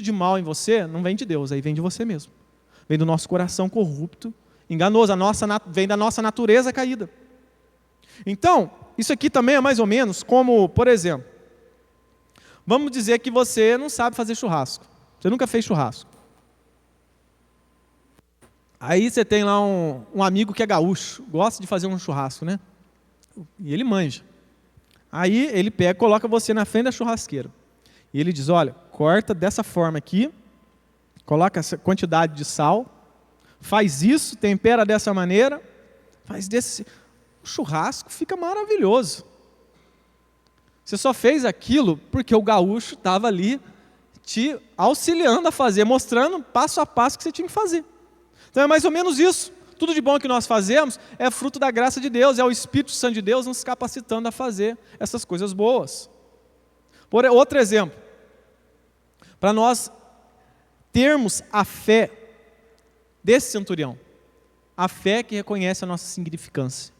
A: de mal em você não vem de Deus, aí vem de você mesmo. Vem do nosso coração corrupto, enganoso, vem da nossa natureza caída. Então, isso aqui também é mais ou menos como, por exemplo, vamos dizer que você não sabe fazer churrasco. Você nunca fez churrasco. Aí você tem lá um amigo que é gaúcho, gosta de fazer um churrasco, né? E ele manja. Aí ele pega, coloca você na frente da churrasqueira. E ele diz, olha, corta dessa forma aqui, coloca essa quantidade de sal, faz isso, tempera dessa maneira, faz desse... O churrasco fica maravilhoso. Você só fez aquilo porque o gaúcho estava ali te auxiliando a fazer, mostrando passo a passo que você tinha que fazer. Então é mais ou menos isso. Tudo de bom que nós fazemos é fruto da graça de Deus, é o Espírito Santo de Deus nos capacitando a fazer essas coisas boas. Outro exemplo, para nós termos a fé desse centurião, a fé que reconhece a nossa insignificância,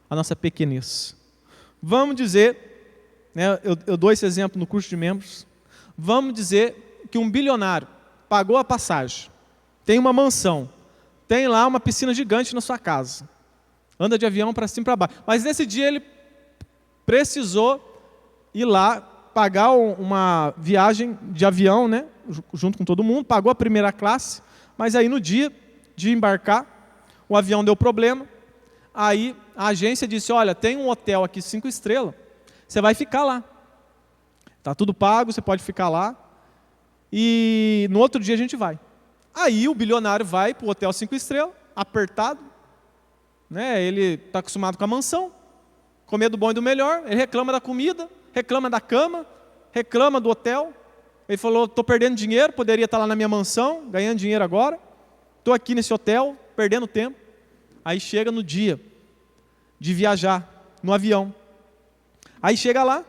A: a nossa pequenez. Vamos dizer, né, eu dou esse exemplo no curso de membros, vamos dizer que um bilionário pagou a passagem, tem uma mansão, tem lá uma piscina gigante na sua casa, anda de avião para cima e para baixo, mas nesse dia ele precisou ir lá, pagar uma viagem de avião, né, junto com todo mundo, pagou a primeira classe, mas aí no dia de embarcar, o avião deu problema, aí a agência disse, olha, tem um hotel aqui 5 estrelas, você vai ficar lá, está tudo pago, você pode ficar lá, e no outro dia a gente vai. Aí o bilionário vai para o hotel 5 estrelas, apertado, né? Ele está acostumado com a mansão, comer do bom e do melhor, ele reclama da comida, reclama da cama, reclama do hotel. Ele falou, estou perdendo dinheiro, poderia estar lá na minha mansão, ganhando dinheiro agora, estou aqui nesse hotel, perdendo tempo. Aí chega no dia de viajar, no avião. Aí chega lá,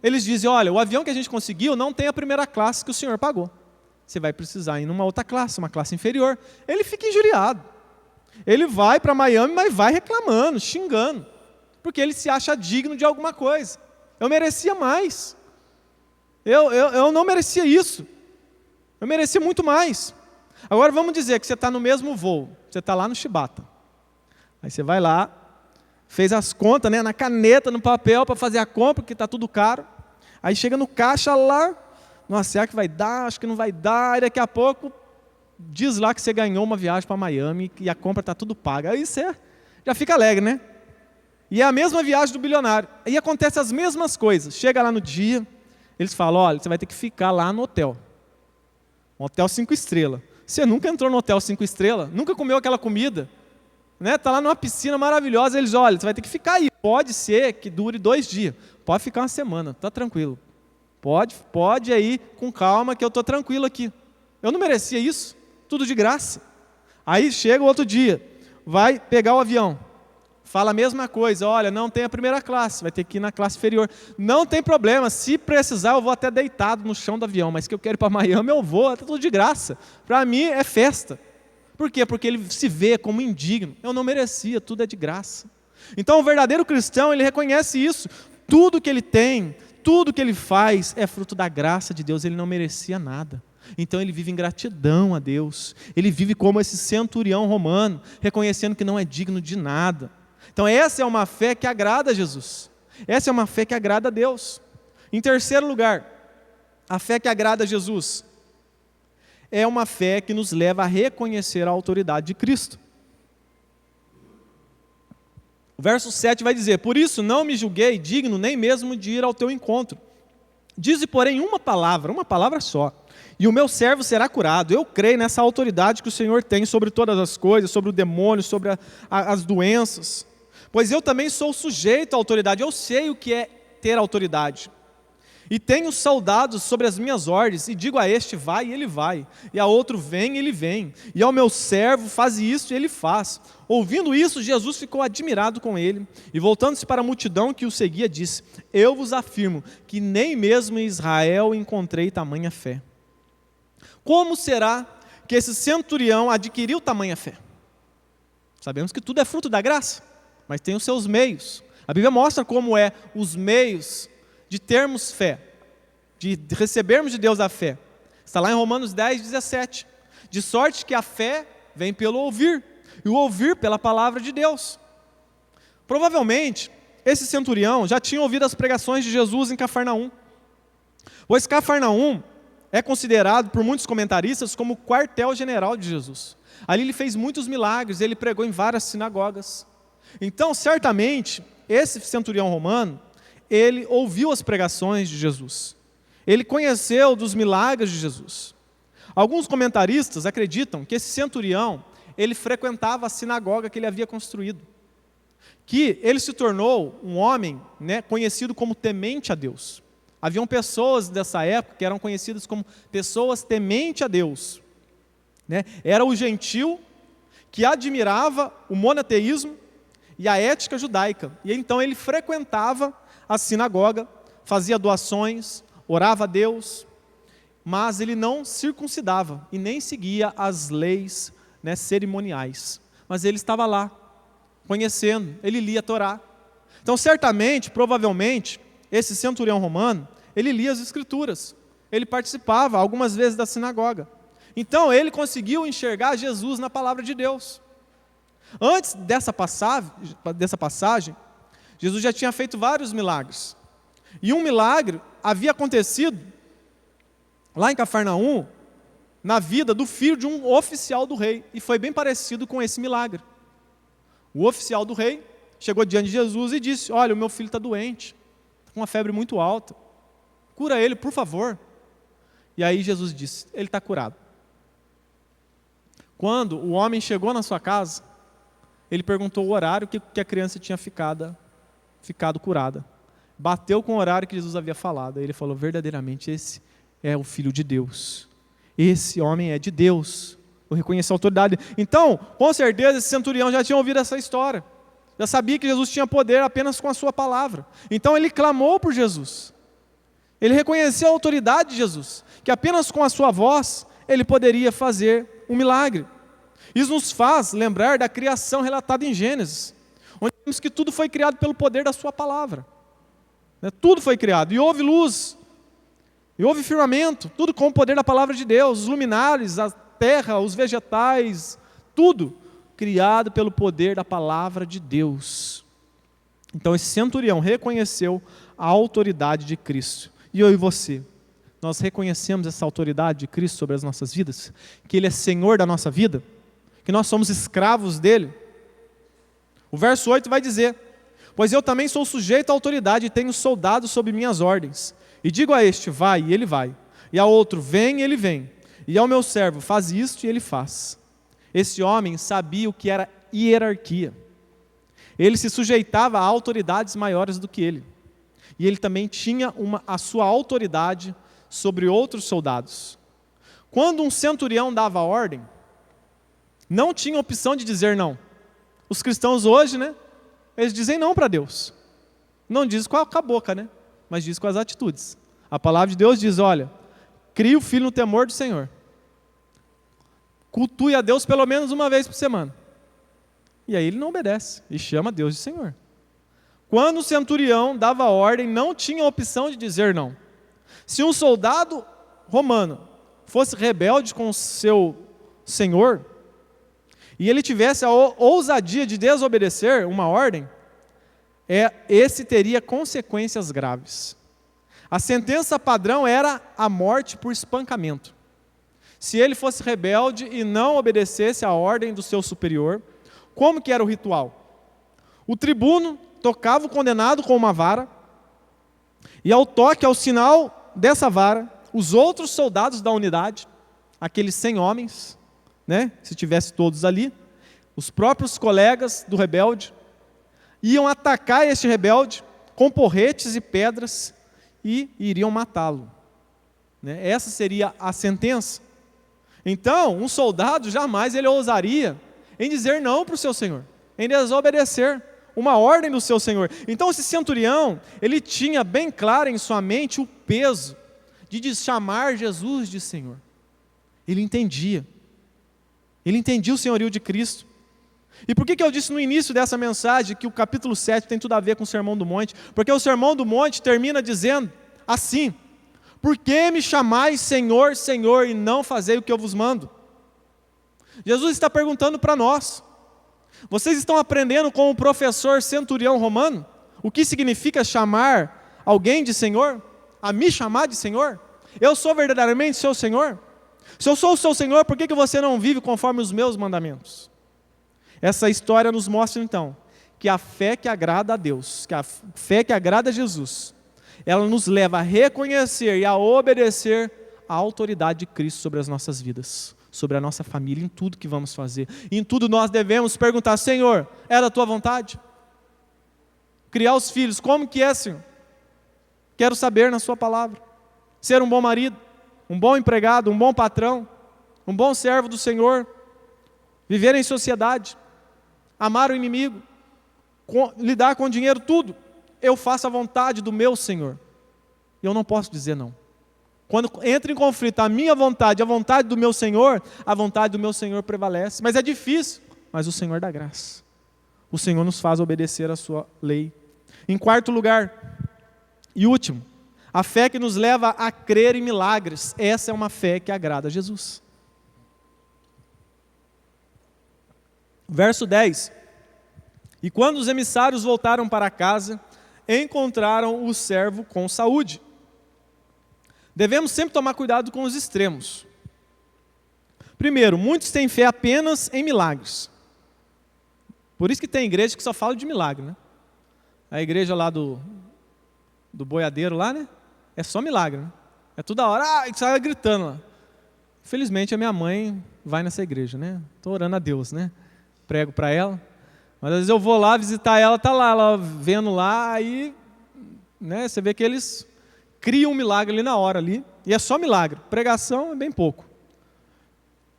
A: eles dizem, olha, o avião que a gente conseguiu não tem a primeira classe que o senhor pagou. Você vai precisar ir numa outra classe, uma classe inferior. Ele fica injuriado. Ele vai para Miami, mas vai reclamando, xingando, porque ele se acha digno de alguma coisa. Eu merecia mais. Eu não merecia isso. Eu merecia muito mais. Agora vamos dizer que você está no mesmo voo, você está lá no Chibata. Aí você vai lá, fez as contas, né, na caneta, no papel, para fazer a compra, porque está tudo caro. Aí chega no caixa lá, nossa, será que vai dar? Acho que não vai dar. Aí daqui a pouco, diz lá que você ganhou uma viagem para Miami e a compra está tudo paga. Aí você já fica alegre, né? E é a mesma viagem do bilionário. Aí acontece as mesmas coisas. Chega lá no dia, eles falam, olha, você vai ter que ficar lá no hotel. Um hotel 5 estrelas. Você nunca entrou no hotel 5 estrelas? Nunca comeu aquela comida? Né? Tá lá numa piscina maravilhosa. Eles, olha, você vai ter que ficar aí. Pode ser que dure 2 dias. Pode ficar uma semana, tá tranquilo. Pode aí com calma que eu estou tranquilo aqui. Eu não merecia isso, tudo de graça. Aí chega o outro dia, vai pegar o avião, fala a mesma coisa, olha, não tem a primeira classe, vai ter que ir na classe inferior. Não tem problema, se precisar eu vou até deitado no chão do avião, mas que eu quero ir para Miami eu vou, está tudo de graça. Para mim é festa. Por quê? Porque ele se vê como indigno. Eu não merecia, tudo é de graça. Então o verdadeiro cristão, ele reconhece isso. Tudo que ele tem, tudo que ele faz é fruto da graça de Deus, ele não merecia nada. Então ele vive em gratidão a Deus, ele vive como esse centurião romano, reconhecendo que não é digno de nada. Então essa é uma fé que agrada a Jesus, essa é uma fé que agrada a Deus. Em terceiro lugar, a fé que agrada a Jesus é uma fé que nos leva a reconhecer a autoridade de Cristo. O verso 7 vai dizer, por isso não me julguei digno nem mesmo de ir ao teu encontro. Dize, porém, uma palavra só, e o meu servo será curado. Eu creio nessa autoridade que o Senhor tem sobre todas as coisas, sobre o demônio, sobre as doenças. Pois eu também sou sujeito à autoridade, eu sei o que é ter autoridade. E tenho soldados sobre as minhas ordens, e digo a este, vai, e ele vai, e a outro, vem, e ele vem, e ao meu servo, faze isto, e ele faz. Ouvindo isso, Jesus ficou admirado com ele, e voltando-se para a multidão que o seguia, disse: eu vos afirmo que nem mesmo em Israel encontrei tamanha fé. Como será que esse centurião adquiriu tamanha fé? Sabemos que tudo é fruto da graça, mas tem os seus meios. A Bíblia mostra como é os meios de termos fé, de recebermos de Deus a fé. Está lá em Romanos 10, 17. De sorte que a fé vem pelo ouvir, e o ouvir pela palavra de Deus. Provavelmente, esse centurião já tinha ouvido as pregações de Jesus em Cafarnaum. Pois Cafarnaum é considerado por muitos comentaristas como o quartel-general de Jesus. Ali ele fez muitos milagres, ele pregou em várias sinagogas. Então, certamente, esse centurião romano, ele ouviu as pregações de Jesus. Ele conheceu dos milagres de Jesus. Alguns comentaristas acreditam que esse centurião, ele frequentava a sinagoga que ele havia construído. Que ele se tornou um homem, conhecido como temente a Deus. Haviam pessoas dessa época que eram conhecidas como pessoas temente a Deus. Era o gentil que admirava o monoteísmo e a ética judaica. E então ele frequentava a sinagoga, fazia doações, orava a Deus, mas ele não circuncidava e nem seguia as leis cerimoniais. Mas ele estava lá, conhecendo, ele lia a Torá. Então certamente, provavelmente, esse centurião romano, ele lia as Escrituras, ele participava algumas vezes da sinagoga. Então ele conseguiu enxergar Jesus na palavra de Deus. Antes dessa passagem, Jesus já tinha feito vários milagres. E um milagre havia acontecido lá em Cafarnaum, na vida do filho de um oficial do rei. E foi bem parecido com esse milagre. O oficial do rei chegou diante de Jesus e disse: olha, o meu filho está doente, está com uma febre muito alta. Cura ele, por favor. E aí Jesus disse: ele está curado. Quando o homem chegou na sua casa, ele perguntou o horário que a criança tinha ficado curada. Bateu com o horário que Jesus havia falado. Aí ele falou: verdadeiramente esse é o Filho de Deus. Esse homem é de Deus. Eu reconheci a autoridade. Então, com certeza, esse centurião já tinha ouvido essa história. Já sabia que Jesus tinha poder apenas com a sua palavra. Então ele clamou por Jesus. Ele reconheceu a autoridade de Jesus, que apenas com a sua voz ele poderia fazer um milagre. Isso nos faz lembrar da criação relatada em Gênesis, onde vemos que tudo foi criado pelo poder da sua palavra. Tudo foi criado, e houve luz, e houve firmamento, tudo com o poder da palavra de Deus, os luminares, a terra, os vegetais, tudo criado pelo poder da palavra de Deus. Então esse centurião reconheceu a autoridade de Cristo. E eu e você, nós reconhecemos essa autoridade de Cristo sobre as nossas vidas? Que Ele é Senhor da nossa vida? Que nós somos escravos dEle? O verso 8 vai dizer: pois eu também sou sujeito à autoridade e tenho soldados sob minhas ordens. E digo a este, vai, e ele vai. E ao outro, vem, e ele vem. E ao meu servo, faz isto, e ele faz. Esse homem sabia o que era hierarquia. Ele se sujeitava a autoridades maiores do que ele. E ele também tinha a sua autoridade sobre outros soldados. Quando um centurião dava ordem, não tinha opção de dizer não. Os cristãos hoje, eles dizem não para Deus. Não diz com a boca, mas diz com as atitudes. A palavra de Deus diz: olha, crie o filho no temor do Senhor. Cultue a Deus pelo menos uma vez por semana. E aí ele não obedece e chama Deus de Senhor. Quando o centurião dava ordem, não tinha opção de dizer não. Se um soldado romano fosse rebelde com o seu senhor, e ele tivesse a ousadia de desobedecer uma ordem, esse teria consequências graves. A sentença padrão era a morte por espancamento. Se ele fosse rebelde e não obedecesse a ordem do seu superior, como que era o ritual? O tribuno tocava o condenado com uma vara, e ao toque, ao sinal dessa vara, os outros soldados da unidade, aqueles 100 homens, se tivesse todos ali, os próprios colegas do rebelde, iam atacar este rebelde com porretes e pedras, e iriam matá-lo. Essa seria a sentença. Então, um soldado jamais ele ousaria em dizer não para o seu senhor, em desobedecer uma ordem do seu senhor. Então, esse centurião, ele tinha bem claro em sua mente o peso de chamar Jesus de Senhor. Ele entendia o senhorio de Cristo. E por que eu disse no início dessa mensagem que o capítulo 7 tem tudo a ver com o Sermão do Monte? Porque o Sermão do Monte termina dizendo assim: por que me chamais Senhor, Senhor, e não fazei o que eu vos mando? Jesus está perguntando para nós: vocês estão aprendendo com o professor centurião romano o que significa chamar alguém de Senhor? A me chamar de Senhor? Eu sou verdadeiramente seu Senhor? Se eu sou o seu Senhor, por que você não vive conforme os meus mandamentos? Essa história nos mostra então que a fé que agrada a Deus, que a fé que agrada a Jesus, ela nos leva a reconhecer e a obedecer a autoridade de Cristo sobre as nossas vidas, sobre a nossa família, em tudo que vamos fazer. Em tudo nós devemos perguntar: Senhor, é da tua vontade? Criar os filhos, como que é, Senhor? Quero saber na sua palavra. Ser um bom marido, um bom empregado, um bom patrão, um bom servo do Senhor, viver em sociedade, amar o inimigo, lidar com o dinheiro, tudo. Eu faço a vontade do meu Senhor. E eu não posso dizer não. Quando entra em conflito a minha vontade e a vontade do meu Senhor, a vontade do meu Senhor prevalece. Mas é difícil, mas o Senhor dá graça. O Senhor nos faz obedecer a sua lei. Em quarto lugar, e último, a fé que nos leva a crer em milagres. Essa é uma fé que agrada a Jesus. Verso 10. E quando os emissários voltaram para casa, encontraram o servo com saúde. Devemos sempre tomar cuidado com os extremos. Primeiro, muitos têm fé apenas em milagres. Por isso que tem igreja que só fala de milagre, né? A igreja lá do boiadeiro lá, né? É só milagre, né? É toda hora, e sai gritando lá. Felizmente a minha mãe vai nessa igreja, né? Estou orando a Deus, né? Prego para ela. Mas às vezes eu vou lá visitar ela, está lá, ela vendo lá, aí, né, você vê que eles criam um milagre ali na hora, ali, e é só milagre. Pregação é bem pouco.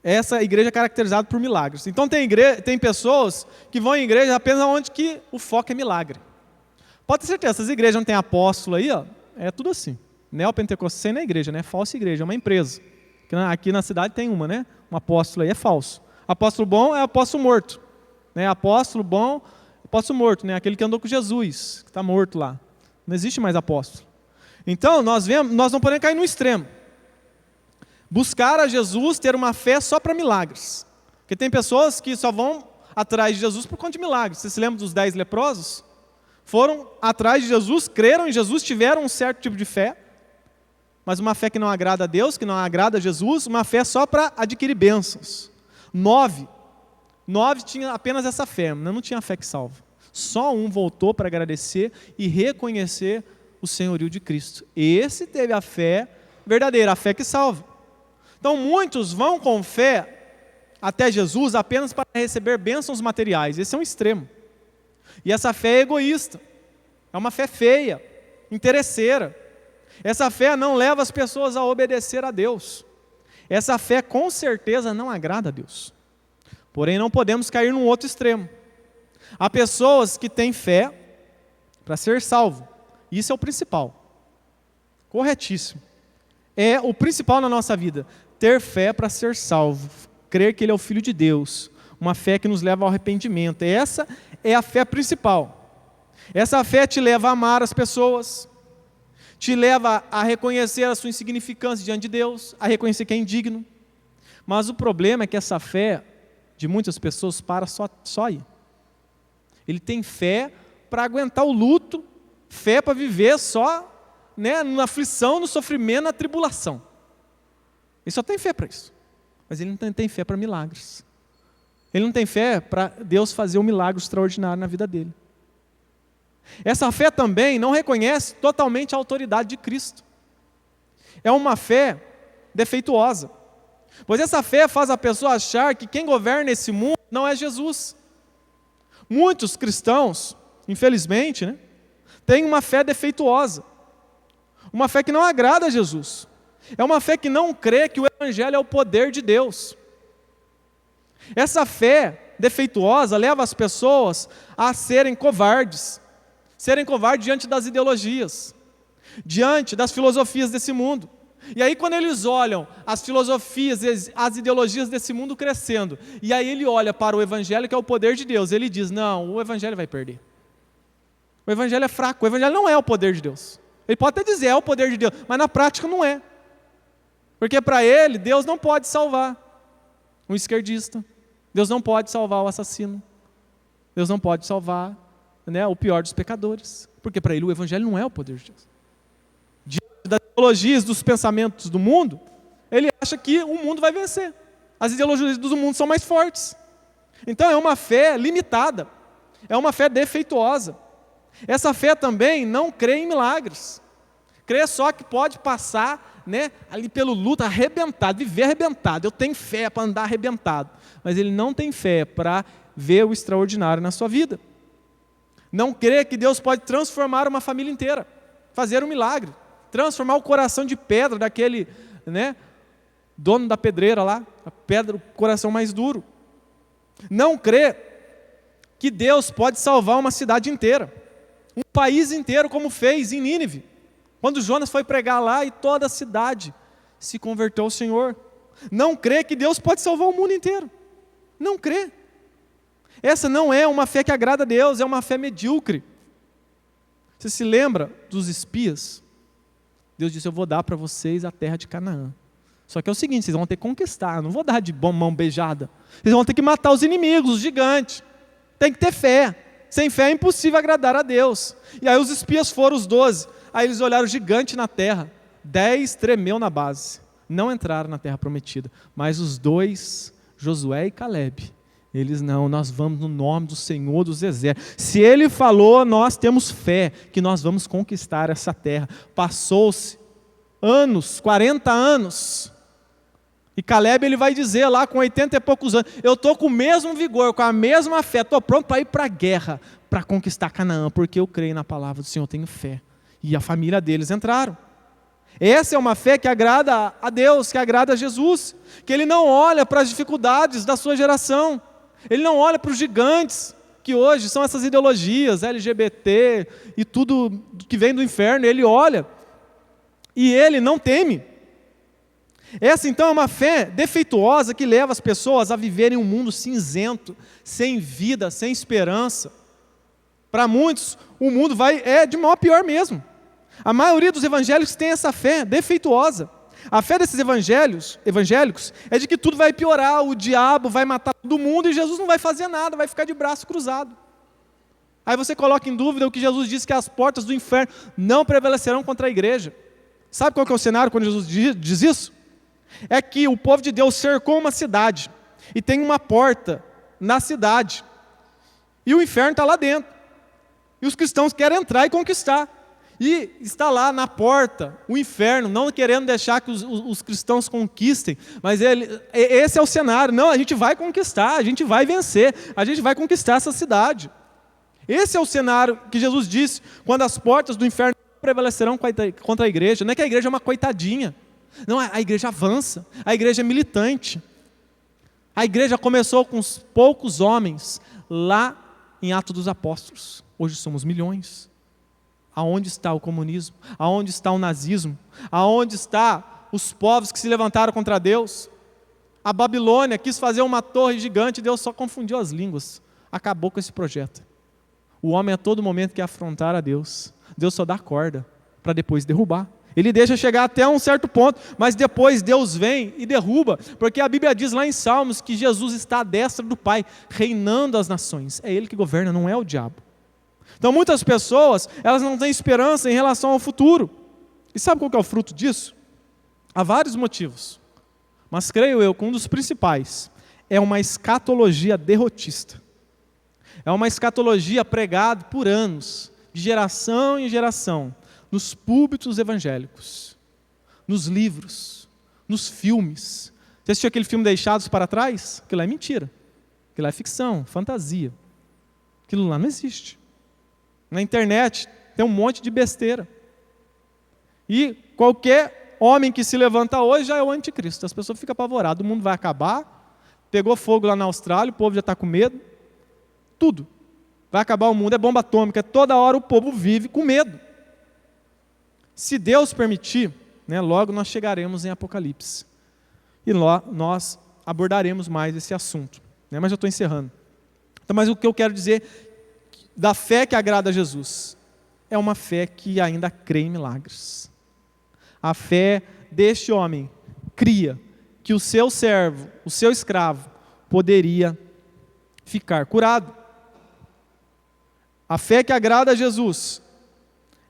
A: Essa igreja é caracterizada por milagres. Então tem pessoas que vão em igreja apenas onde que o foco é milagre. Pode ter certeza, essas igrejas não tem apóstolo aí, ó, é tudo assim. Neopentecostal não é igreja, né? É falsa igreja, é uma empresa. Aqui na cidade tem uma, né? Um apóstolo aí é falso. Apóstolo bom é apóstolo morto. Né? Apóstolo bom, apóstolo morto, né? Aquele que andou com Jesus, que está morto lá. Não existe mais apóstolo. Então, nós não podemos cair no extremo. Buscar a Jesus, ter uma fé só para milagres. Porque tem pessoas que só vão atrás de Jesus por conta de milagres. Você se lembra dos 10 leprosos? Foram atrás de Jesus, creram em Jesus, tiveram um certo tipo de fé, mas uma fé que não agrada a Deus, que não agrada a Jesus, uma fé só para adquirir bênçãos. 9 tinha apenas essa fé, não tinha fé que salva. Só um voltou para agradecer e reconhecer o senhorio de Cristo. Esse teve a fé verdadeira, a fé que salva. Então muitos vão com fé até Jesus apenas para receber bênçãos materiais. Esse é um extremo. E essa fé é egoísta. É uma fé feia, interesseira. Essa fé não leva as pessoas a obedecer a Deus. Essa fé com certeza não agrada a Deus. Porém, não podemos cair num outro extremo. Há pessoas que têm fé para ser salvo. Isso é o principal. Corretíssimo. É o principal na nossa vida. Ter fé para ser salvo. Crer que Ele é o Filho de Deus. Uma fé que nos leva ao arrependimento. Essa é a fé principal. Essa fé te leva a amar as pessoas. Te leva a reconhecer a sua insignificância diante de Deus. A reconhecer que é indigno. Mas o problema é que essa fé de muitas pessoas para só aí. Ele tem fé para aguentar o luto, fé para viver só, né, na aflição, no sofrimento, na tribulação. Ele só tem fé para isso. Mas ele não tem fé para milagres. Ele não tem fé para Deus fazer um milagre extraordinário na vida dele. Essa fé também não reconhece totalmente a autoridade de Cristo. É uma fé defeituosa. Pois essa fé faz a pessoa achar que quem governa esse mundo não é Jesus. Muitos cristãos, infelizmente, né, têm uma fé defeituosa. Uma fé que não agrada a Jesus. É uma fé que não crê que o Evangelho é o poder de Deus. Essa fé defeituosa leva as pessoas a serem covardes diante das ideologias, diante das filosofias desse mundo. E aí quando eles olham as filosofias, as ideologias desse mundo crescendo, e aí ele olha para o Evangelho, que é o poder de Deus, ele diz, não, o Evangelho vai perder. O Evangelho é fraco, o Evangelho não é o poder de Deus. Ele pode até dizer, é o poder de Deus, mas na prática não é. Porque para ele, Deus não pode salvar um esquerdista, Deus não pode salvar o assassino, Deus não pode salvar, né, o pior dos pecadores, porque para ele o Evangelho não é o poder de Deus. Diante das ideologias, dos pensamentos do mundo, ele acha que o mundo vai vencer. As ideologias do mundo são mais fortes. Então é uma fé limitada, é uma fé defeituosa. Essa fé também não crê em milagres, crê só que pode passar, né, ali pelo luto arrebentado, viver arrebentado. Eu tenho fé para andar arrebentado, mas ele não tem fé para ver o extraordinário na sua vida. Não crê que Deus pode transformar uma família inteira, fazer um milagre, transformar o coração de pedra daquele, né, dono da pedreira lá, a pedra, o coração mais duro. Não crê que Deus pode salvar uma cidade inteira, um país inteiro, como fez em Nínive, quando Jonas foi pregar lá e toda a cidade se converteu ao Senhor. Não crê que Deus pode salvar o mundo inteiro. Não crê. Essa não é uma fé que agrada a Deus, é uma fé medíocre. Você se lembra dos espias? Deus disse, eu vou dar para vocês a terra de Canaã. Só que é o seguinte, vocês vão ter que conquistar, eu não vou dar de mão beijada. Vocês vão ter que matar os inimigos, os gigantes. Tem que ter fé. Sem fé é impossível agradar a Deus. E aí os espias foram, os 12. Aí eles olharam o gigante na terra. 10 tremeu na base. Não entraram na terra prometida. Mas os 2, Josué e Caleb, eles não, nós vamos no nome do Senhor dos Exércitos. Se Ele falou, nós temos fé que nós vamos conquistar essa terra. Passou-se anos, 40 anos. E Caleb, ele vai dizer lá com 80 e poucos anos, eu estou com o mesmo vigor, com a mesma fé, estou pronto para ir para a guerra, para conquistar Canaã, porque eu creio na palavra do Senhor, eu tenho fé. E a família deles entraram. Essa é uma fé que agrada a Deus, que agrada a Jesus, que Ele não olha para as dificuldades da sua geração, Ele não olha para os gigantes, que hoje são essas ideologias, LGBT e tudo que vem do inferno, Ele olha e Ele não teme. Essa então é uma fé defeituosa que leva as pessoas a viverem um mundo cinzento, sem vida, sem esperança. Para muitos, o mundo é de mal a pior mesmo. A maioria dos evangélicos tem essa fé defeituosa. A fé desses evangélicos é de que tudo vai piorar, o diabo vai matar todo mundo e Jesus não vai fazer nada, vai ficar de braço cruzado. Aí você coloca em dúvida o que Jesus disse, que as portas do inferno não prevalecerão contra a igreja. Sabe qual que é o cenário quando Jesus diz isso? É que o povo de Deus cercou uma cidade e tem uma porta na cidade e o inferno está lá dentro e os cristãos querem entrar e conquistar e está lá na porta o inferno, não querendo deixar que os cristãos conquistem, mas esse é o cenário, não, a gente vai conquistar, a gente vai vencer, a gente vai conquistar essa cidade. Esse é o cenário que Jesus disse, quando as portas do inferno prevalecerão contra a igreja. Não é que a igreja é uma coitadinha. Não, a igreja avança, a igreja é militante. A igreja começou com poucos homens lá em Atos dos Apóstolos. Hoje somos milhões. Aonde está o comunismo? Aonde está o nazismo? Aonde estão os povos que se levantaram contra Deus? A Babilônia quis fazer uma torre gigante, Deus só confundiu as línguas. Acabou com esse projeto. O homem a todo momento quer afrontar a Deus. Deus só dá corda para depois derrubar. Ele deixa chegar até um certo ponto, mas depois Deus vem e derruba, porque a Bíblia diz lá em Salmos que Jesus está à destra do Pai, reinando as nações. É Ele que governa, não é o diabo. Então muitas pessoas, elas não têm esperança em relação ao futuro. E sabe qual que é o fruto disso? Há vários motivos, mas creio eu que um dos principais é uma escatologia derrotista. É uma escatologia pregada por anos, de geração em geração, nos púlpitos evangélicos, nos livros, nos filmes. Você assistiu aquele filme Deixados para Trás? Aquilo lá é mentira. Aquilo lá é ficção, fantasia. Aquilo lá não existe. Na internet tem um monte de besteira. E qualquer homem que se levanta hoje já é o anticristo. As pessoas ficam apavoradas, o mundo vai acabar, pegou fogo lá na Austrália, o povo já está com medo, tudo. Vai acabar o mundo, é bomba atômica, toda hora o povo vive com medo. Se Deus permitir, logo nós chegaremos em Apocalipse. E lá nós abordaremos mais esse assunto. Mas eu estou encerrando. Então, mas o que eu quero dizer da fé que agrada a Jesus é uma fé que ainda crê em milagres. A fé deste homem cria que o seu servo, o seu escravo, poderia ficar curado. A fé que agrada a Jesus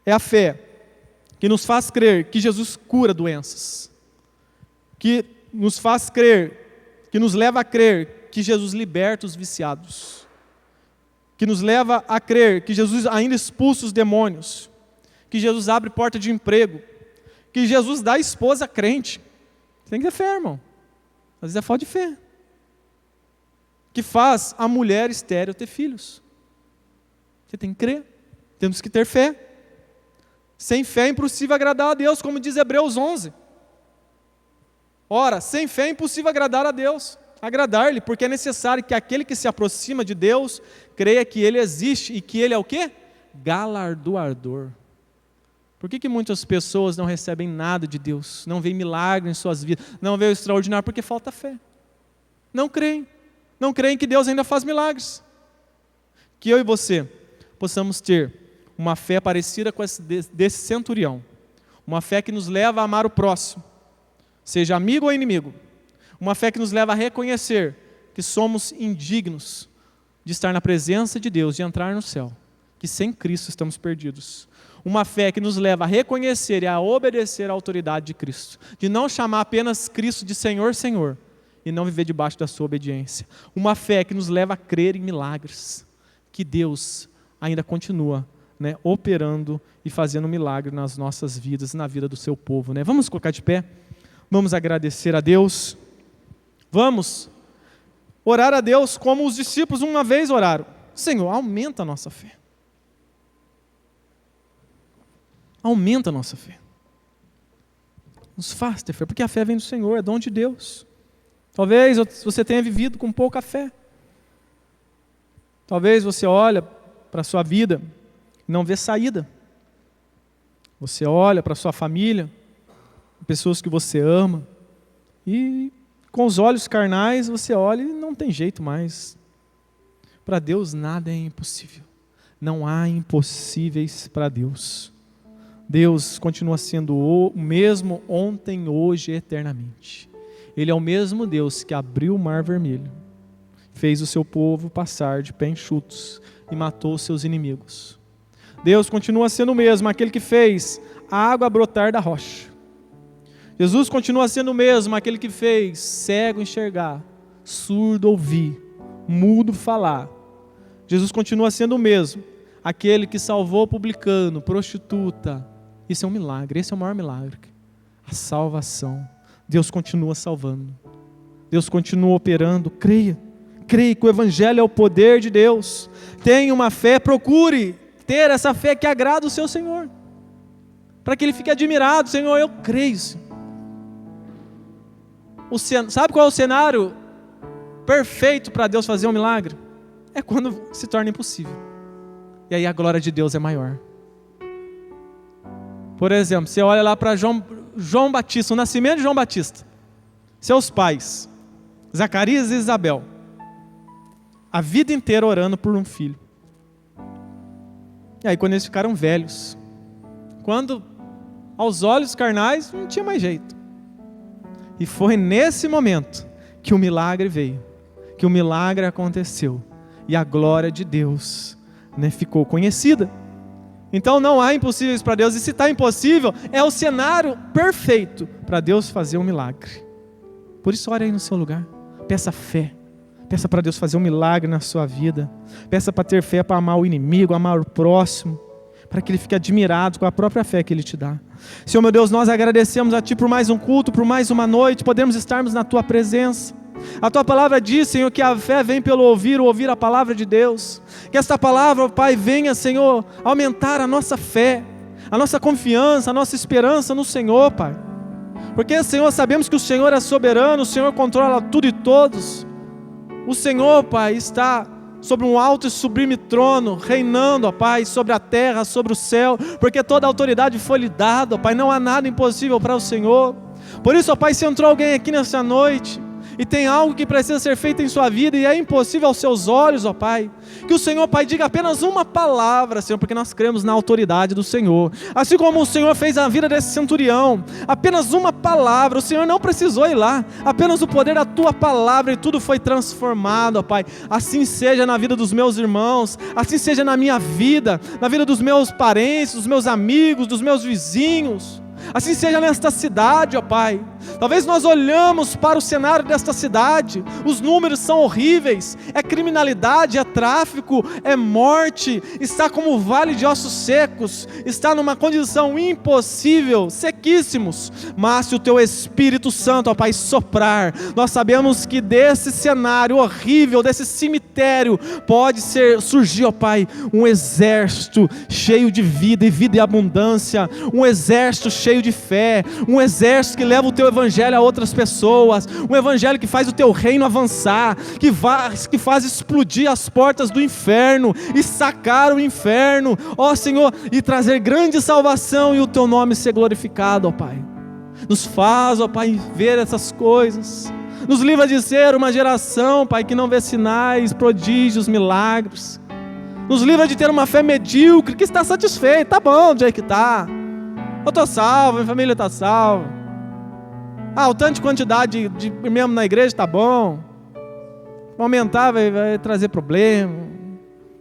A: é a fé que nos faz crer que Jesus cura doenças, que nos faz crer, que nos leva a crer que Jesus liberta os viciados, que nos leva a crer que Jesus ainda expulsa os demônios, que Jesus abre porta de emprego, que Jesus dá esposa crente. Você tem que ter fé, irmão. Às vezes é falta de fé. Que faz a mulher estéril ter filhos. Você tem que crer. Temos que ter fé. Sem fé é impossível agradar a Deus, como diz Hebreus 11. Ora, sem fé é impossível agradar a Deus, agradar-lhe, porque é necessário que aquele que se aproxima de Deus creia que Ele existe e que Ele é o quê? Galardoador. Por que muitas pessoas não recebem nada de Deus, não veem milagre em suas vidas, não veem o extraordinário? Porque falta fé. Não creem que Deus ainda faz milagres. Que eu e você possamos ter uma fé parecida com essa desse centurião, uma fé que nos leva a amar o próximo, seja amigo ou inimigo, uma fé que nos leva a reconhecer que somos indignos de estar na presença de Deus, de entrar no céu, que sem Cristo estamos perdidos. Uma fé que nos leva a reconhecer e a obedecer à autoridade de Cristo, de não chamar apenas Cristo de Senhor, Senhor, e não viver debaixo da sua obediência. Uma fé que nos leva a crer em milagres, que Deus ainda continua operando e fazendo milagre nas nossas vidas, na vida do seu povo. Vamos colocar de pé, vamos agradecer a Deus, vamos orar a Deus como os discípulos uma vez oraram. Senhor, aumenta a nossa fé. Aumenta a nossa fé. Nos faz ter fé, porque a fé vem do Senhor, é dom de Deus. Talvez você tenha vivido com pouca fé. Talvez você olha para a sua vida e não vê saída. Você olha para a sua família, pessoas que você ama, e com os olhos carnais você olha e não tem jeito mais. Para Deus nada é impossível. Não há impossíveis para Deus. Deus continua sendo o mesmo ontem, hoje e eternamente. Ele é o mesmo Deus que abriu o mar vermelho, fez o seu povo passar de pé enxutos e matou os seus inimigos. Deus continua sendo o mesmo, aquele que fez a água brotar da rocha. Jesus continua sendo o mesmo, aquele que fez cego enxergar, surdo ouvir, mudo falar. Jesus continua sendo o mesmo, aquele que salvou publicano, prostituta. Isso é um milagre, esse é o maior milagre. A salvação. Deus continua salvando. Deus continua operando. Creia que o Evangelho é o poder de Deus. Tenha uma fé, procure ter essa fé que agrada o seu Senhor. Para que Ele fique admirado. Senhor, eu creio. Sabe qual é o cenário perfeito para Deus fazer um milagre? É quando se torna impossível. E aí a glória de Deus é maior. Por exemplo, você olha lá para João Batista, o nascimento de João Batista. Seus pais, Zacarias e Isabel, a vida inteira orando por um filho. E aí quando eles ficaram velhos, quando aos olhos carnais não tinha mais jeito. E foi nesse momento que o milagre veio, que o milagre aconteceu. E a glória de Deus ficou conhecida. Então não há impossíveis para Deus, e se está impossível, é o cenário perfeito para Deus fazer um milagre. Por isso ore aí no seu lugar, peça fé, peça para Deus fazer um milagre na sua vida, peça para ter fé para amar o inimigo, amar o próximo, para que Ele fique admirado com a própria fé que Ele te dá. Senhor meu Deus, nós agradecemos a Ti por mais um culto, por mais uma noite, podemos estarmos na Tua presença. A Tua palavra diz, Senhor, que a fé vem pelo ouvir a palavra de Deus. Que esta palavra, Pai, venha, Senhor, aumentar a nossa fé, a nossa confiança, a nossa esperança no Senhor, Pai. Porque, Senhor, sabemos que o Senhor é soberano, o Senhor controla tudo e todos. O Senhor, Pai, está sobre um alto e sublime trono, reinando, ó Pai, sobre a terra, sobre o céu, porque toda a autoridade foi lhe dada, ó Pai, não há nada impossível para o Senhor. Por isso, ó Pai, se entrou alguém aqui nessa noite e tem algo que precisa ser feito em sua vida e é impossível aos seus olhos, ó Pai, que o Senhor, Pai, diga apenas uma palavra, Senhor, porque nós cremos na autoridade do Senhor, assim como o Senhor fez a vida desse centurião, apenas uma palavra, o Senhor não precisou ir lá, apenas o poder da Tua palavra e tudo foi transformado, ó Pai. Assim seja na vida dos meus irmãos, assim seja na minha vida, na vida dos meus parentes, dos meus amigos, dos meus vizinhos. Assim seja nesta cidade, ó Pai. Talvez nós olhamos para o cenário desta cidade, os números são horríveis, é criminalidade, é tráfico, é morte, está como vale de ossos secos, está numa condição impossível, sequíssimos, mas se o Teu Espírito Santo, ó Pai, soprar, nós sabemos que desse cenário horrível, desse cemitério, pode surgir, ó Pai, um exército cheio de vida e abundância, um exército cheio de fé, um exército que leva o Teu Evangelho a outras pessoas, um Evangelho que faz o Teu reino avançar, que faz explodir as portas do inferno e sacar o inferno, ó Senhor, e trazer grande salvação e o Teu nome ser glorificado, ó Pai. Nos faz, ó Pai, ver essas coisas, nos livra de ser uma geração, Pai, que não vê sinais, prodígios, milagres, nos livra de ter uma fé medíocre, que está satisfeita, tá bom do jeito que está, eu estou salvo, minha família está salva. O tanto de quantidade de membros na igreja está bom. Aumentar vai trazer problema.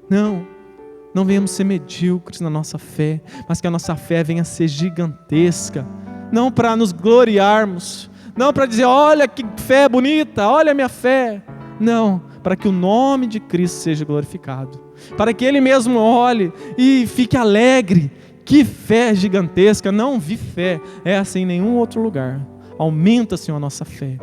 A: Não venhamos ser medíocres na nossa fé, mas que a nossa fé venha a ser gigantesca. Não para nos gloriarmos, não para dizer, olha que fé bonita, olha a minha fé. Não, para que o nome de Cristo seja glorificado. Para que Ele mesmo olhe e fique alegre. Que fé gigantesca, não vi fé essa em nenhum outro lugar. Aumenta, Senhor, a nossa fé,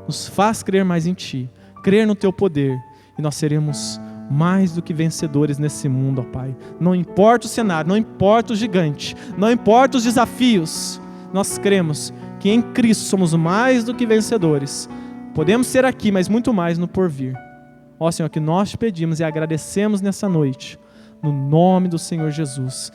A: nos faz crer mais em Ti, crer no Teu poder, e nós seremos mais do que vencedores nesse mundo, ó Pai. Não importa o cenário, não importa o gigante, não importa os desafios, nós cremos que em Cristo somos mais do que vencedores. Podemos ser aqui, mas muito mais no porvir. Ó Senhor, que nós te pedimos e agradecemos nessa noite, no nome do Senhor Jesus.